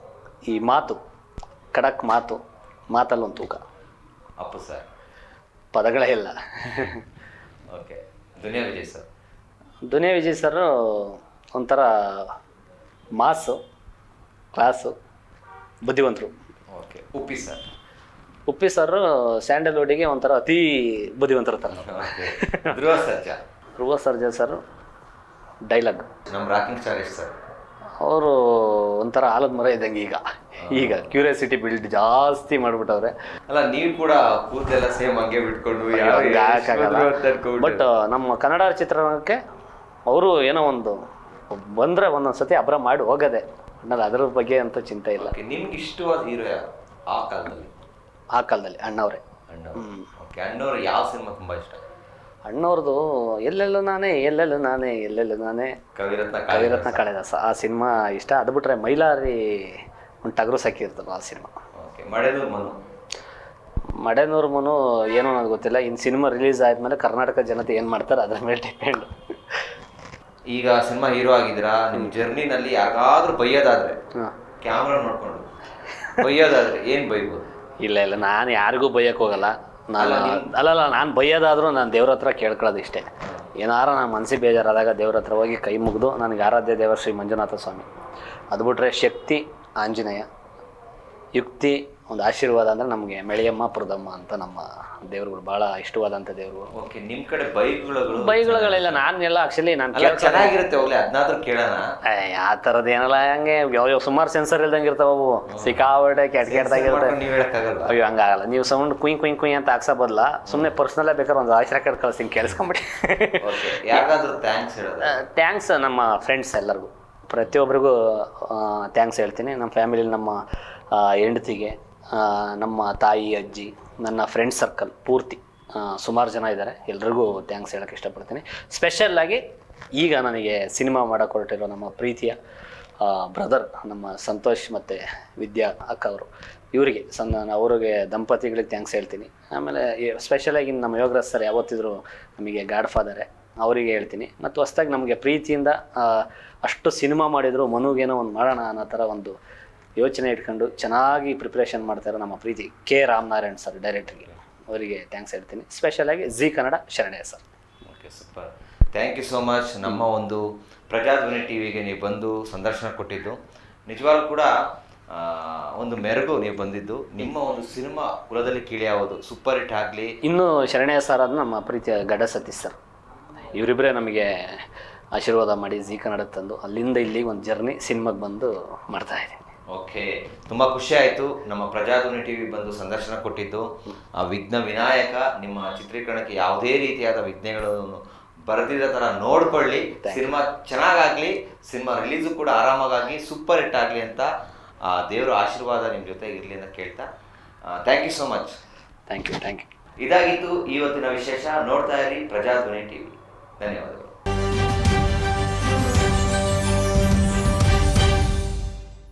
ಈ ಮಾತು ಖಡಕ್ ಮಾತಲ್ಲಿ ಒಂದು ತೂಕ. ಅಪ್ಪು ಸರ್ ಪದಗಳೇ ಇಲ್ಲ. Okay, Duniya Vijay sir. Duniya Vijay sir ಒಂಥರ ಮಾಸು, ಕ್ಲಾಸು, ಬುದ್ಧಿವಂತರು. Okay, Uppi sir. Uppi sir ಸ್ಯಾಂಡಲ್ವುಡ್ಡಿಗೆ ಒಂಥರ ಅತಿ ಬುದ್ಧಿವಂತರ ಥರ. ಧ್ರುವ ಸರ್ಜಾ. Dhruva Sarja sir dialogue. ನಮ್ಮ ರಾಕಿಂಗ್ ಸ್ಟಾರ್ ಸರ್. ಅವರು ಒಂಥರ ಆಲದ ಮರ ಇದ್ದಂಗೆ. ಈಗ ಕ್ಯೂರಿಯಾಸಿಟಿ ಬಿಲ್ಡ್ ಜಾಸ್ತಿ ಮಾಡಿಬಿಟ್ಟವ್ರೆ. ಅಲ್ಲ, ನೀವು ಕೂಡ ಕೂದಲೆಲ್ಲ ಸೇಮ್ ಹಂಗೆ ಬಿಟ್ಕೊಂಡು ಬಟ್ ನಮ್ಮ ಕನ್ನಡ ಚಿತ್ರರಂಗಕ್ಕೆ ಅವರು ಏನೋ ಒಂದು ಬಂದರೆ ಒಂದೊಂದು ಸತಿ ಅಬ್ರ ಮಾಡಿ ಹೋಗೋದೆ ಅನ್ನೋದು, ಅದ್ರ ಬಗ್ಗೆ ಅಂತೂ ಚಿಂತೆ ಇಲ್ಲ. ನಿಮ್ಗೆ ಇಷ್ಟವಾದ ಹೀರೋ ಆ ಕಾಲದಲ್ಲಿ? ಆ ಕಾಲದಲ್ಲಿ ಅಣ್ಣವ್ರೆ. ಅಣ್ಣವ್ರು ಯಾವ ಸಿನಿಮಾ ತುಂಬಾ ಇಷ್ಟ? ಅಣ್ಣವ್ರದ್ದು ಎಲ್ಲೆಲ್ಲೂ ನಾನೇ ಕವಿರತ್ನ ಕಾಳಿದಾಸ ಆ ಸಿನಿಮಾ ಇಷ್ಟ. ಅದು ಬಿಟ್ರೆ ಮೈಲಾರಿ ಒಂದು ಟಗರು ಸಾಕಿರ್ತಲ್ಲ ಆ ಸಿನಿಮಾ. ಮಡೆನೂರು ಮನು ಏನೋ ನನಗೆ ಗೊತ್ತಿಲ್ಲ. ಇನ್ನು ಸಿನಿಮಾ ರಿಲೀಸ್ ಆದ್ಮೇಲೆ ಕರ್ನಾಟಕ ಜನತೆ ಏನು ಮಾಡ್ತಾರೆ ಅದ್ರ ಮೇಲೆ ಡಿಪೆಂಡ್. ಈಗ ಸಿನಿಮಾ ಹೀರೋ ಆಗಿದ್ದೀರಾ, ನಿಮ್ಮ ಜರ್ನಿನಲ್ಲಿ ಯಾರಿಗಾದ್ರೂ ಬೈಯೋದಾದ್ರೆ, ಕ್ಯಾಮ್ರಾ ನೋಡ್ಕೊಂಡು ಬೈಯೋದಾದ್ರೆ ಏನು ಬೈಬೋದು? ಇಲ್ಲ ನಾನು ಯಾರಿಗೂ ಬೈಯಕ್ಕೆ ಹೋಗಲ್ಲ. ನಾನು ಬೈಯೋದಾದ್ರೂ ನಾನು ದೇವ್ರ ಹತ್ರ ಕೇಳ್ಕೊಳ್ಳೋದು ಇಷ್ಟೇ. ಏನಾರ ನಾನು ಮನಸ್ಸಿಗೆ ಬೇಜಾರಾದಾಗ ದೇವ್ರ ಹತ್ರ ಹೋಗಿ ಕೈ ಮುಗಿದು, ನನಗೆ ಆರಾಧ್ಯ ದೇವರು ಶ್ರೀ ಮಂಜುನಾಥ ಸ್ವಾಮಿ, ಅದು ಬಿಟ್ರೆ ಶಕ್ತಿ ಆಂಜನೇಯ, ಯುಕ್ತಿ ಒಂದು ಆಶೀರ್ವಾದ ಅಂದರೆ ನಮಗೆ ಮೆಳೆಯಮ್ಮ ಪುರದಮ್ಮ ಅಂತ ನಮ್ಮ ದೇವ್ರುಗಳು, ಭಾಳ ಇಷ್ಟವಾದಂಥ ದೇವ್ರುಗಳು. ಓಕೆ, ನಿಮ್ಮ ಕಡೆ ಬೈಗುಳಗಳಿಲ್ಲ. ನಾನೆಲ್ಲ ಆ್ಯಕ್ಚುಲಿ ನಾನು ಚೆನ್ನಾಗಿರುತ್ತೆ, ಹೋಗ್ಲಿ ಅದನ್ನಾದ್ರೂ ಕೇಳೋಣ. ಆ ಥರದ್ದು ಏನಲ್ಲ, ಹಂಗೆ ಯಾವ ಸುಮಾರು ಸೆನ್ಸರ್ ಇಲ್ದಂಗೆ ಇರ್ತಾವೆ ಅವು, ಸಿಕ್ಕಾಬಟ್ಟೆ ಕೆಟ್ಟದಾಗಿರುತ್ತೆ. ಅಯ್ಯೋ ಹಂಗಾಗಲ್ಲ. ನೀವು ಸೌಂಡ್ ಕುಯ್ ಅಂತ ಹಾಕ್ಸೋ ಬದಲ ಸುಮ್ಮನೆ ಪರ್ಸ್ನಲ್ಲೇ ಬೇಕಾದ್ರೆ ಒಂದು ಆಯ್ಸ್ ರೆಕಾರ್ಡ್ ಕಳಿಸ್ತೀನಿ, ಕೇಳಿಸ್ಕೊಂಬಿಟ್ಟು. ಥ್ಯಾಂಕ್ಸ್ ನಮ್ಮ ಫ್ರೆಂಡ್ಸ್ ಎಲ್ಲರಿಗೂ, ಪ್ರತಿಯೊಬ್ಬರಿಗೂ ಥ್ಯಾಂಕ್ಸ್ ಹೇಳ್ತೀನಿ. ನಮ್ಮ ಫ್ಯಾಮಿಲಿಲಿ ನಮ್ಮ ಹೆಂಡತಿಗೆ, ನಮ್ಮ ತಾಯಿ, ಅಜ್ಜಿ, ನನ್ನ ಫ್ರೆಂಡ್ ಸರ್ಕಲ್ ಪೂರ್ತಿ ಸುಮಾರು ಜನ ಇದ್ದಾರೆ, ಎಲ್ರಿಗೂ ಥ್ಯಾಂಕ್ಸ್ ಹೇಳೋಕ್ಕೆ ಇಷ್ಟಪಡ್ತೀನಿ. ಸ್ಪೆಷಲ್ಲಾಗಿ ಈಗ ನನಗೆ ಸಿನಿಮಾ ಮಾಡೋಕೆ ಹೊರಟಿರೋ ನಮ್ಮ ಪ್ರೀತಿಯ ಬ್ರದರ್ ನಮ್ಮ ಸಂತೋಷ್ ಮತ್ತು ವಿದ್ಯಾ ಅಕ್ಕ ಅವರು, ಇವರಿಗೆ ಅವ್ರಿಗೆ ದಂಪತಿಗಳಿಗೆ ಥ್ಯಾಂಕ್ಸ್ ಹೇಳ್ತೀನಿ. ಆಮೇಲೆ ಸ್ಪೆಷಲಾಗಿ ನಮ್ಮ ಯೋಗರಾಜ್ ಸರ್ ಯಾವತ್ತಿದ್ರು ನಮಗೆ ಗಾಡ್ ಫಾದರೇ, ಅವರಿಗೆ ಹೇಳ್ತೀನಿ. ಮತ್ತು ಹೊಸ್ದಾಗಿ ನಮಗೆ ಪ್ರೀತಿಯಿಂದ ಅಷ್ಟು ಸಿನಿಮಾ ಮಾಡಿದರು, ಮನುಗೇನೋ ಒಂದು ಮಾಡೋಣ ಅನ್ನೋ ಥರ ಒಂದು ಯೋಚನೆ ಇಟ್ಕೊಂಡು ಚೆನ್ನಾಗಿ ಪ್ರಿಪ್ರೇಷನ್ ಮಾಡ್ತಾರೆ ನಮ್ಮ ಪ್ರೀತಿ ಕೆ ರಾಮನಾರಾಯಣ್ ಸರ್ ಡೈರೆಕ್ಟ್ರಿಗೆ, ಅವರಿಗೆ ಥ್ಯಾಂಕ್ಸ್ ಹೇಳ್ತೀನಿ. ಸ್ಪೆಷಲಾಗಿ G Kannada Sharanayya sir. Okay, super, thank you so much. ನಮ್ಮ ಒಂದು ಪ್ರಜಾಧ್ವನಿ ಟಿವಿಗೆ ನೀವು ಬಂದು ಸಂದರ್ಶನ ಕೊಟ್ಟಿದ್ದು ನಿಜವಾಗ್ಲೂ ಕೂಡ ಒಂದು ಮೆರುಗು. ನೀವು ಬಂದಿದ್ದು ನಿಮ್ಮ ಒಂದು ಸಿನಿಮಾ ಕುಲದಲ್ಲಿ ಕೀಳಿ ಯಾವುದು ಸೂಪರ್ ಹಿಟ್ ಆಗಲಿ. ಇನ್ನು ಶರಣಯ್ಯ ಸರ್ ಆದ ನಮ್ಮ ಪ್ರೀತಿಯ ಗಡ್ಡ ಸತೀಶ್ ಸರ್, ಇವರಿಬ್ಬರೇ ನಮಗೆ ಆಶೀರ್ವಾದ ಮಾಡಿ ಜಿ ಕನ್ನಡ ತಂದು ಅಲ್ಲಿಂದ ಇಲ್ಲಿಗೆ ಒಂದು ಜರ್ನಿ ಸಿನಿಮಾಗೆ ಬಂದು ಮಾಡ್ತಾ ಇದ್ದೀನಿ. ಓಕೆ, ತುಂಬ ಖುಷಿ ಆಯಿತು ನಮ್ಮ ಪ್ರಜಾಧ್ವನಿ ಟಿವಿ ಬಂದು ಸಂದರ್ಶನ ಕೊಟ್ಟಿದ್ದು. ಆ ವಿಘ್ನ ವಿನಾಯಕ ನಿಮ್ಮ ಚಿತ್ರೀಕರಣಕ್ಕೆ ಯಾವುದೇ ರೀತಿಯಾದ ವಿಘ್ನಗಳನ್ನು ಬರೆದಿದ್ದ ಥರ ನೋಡ್ಕೊಳ್ಳಿ, ಸಿನಿಮಾ ಚೆನ್ನಾಗಾಗಲಿ, ಸಿನಿಮಾ ರಿಲೀಸು ಕೂಡ ಆರಾಮಾಗಿ ಸೂಪರ್ ಹಿಟ್ ಆಗಲಿ ಅಂತ ದೇವರ ಆಶೀರ್ವಾದ ನಿಮ್ಮ ಜೊತೆ ಇರಲಿ ಅಂತ ಕೇಳ್ತಾ thank you so much. Thank you. ಇದಾಗಿತ್ತು ಇವತ್ತಿನ ವಿಶೇಷ. ನೋಡ್ತಾ ಇರಿ ಪ್ರಜಾಧ್ವನಿ ಟಿವಿ. ಧನ್ಯವಾದಗಳು.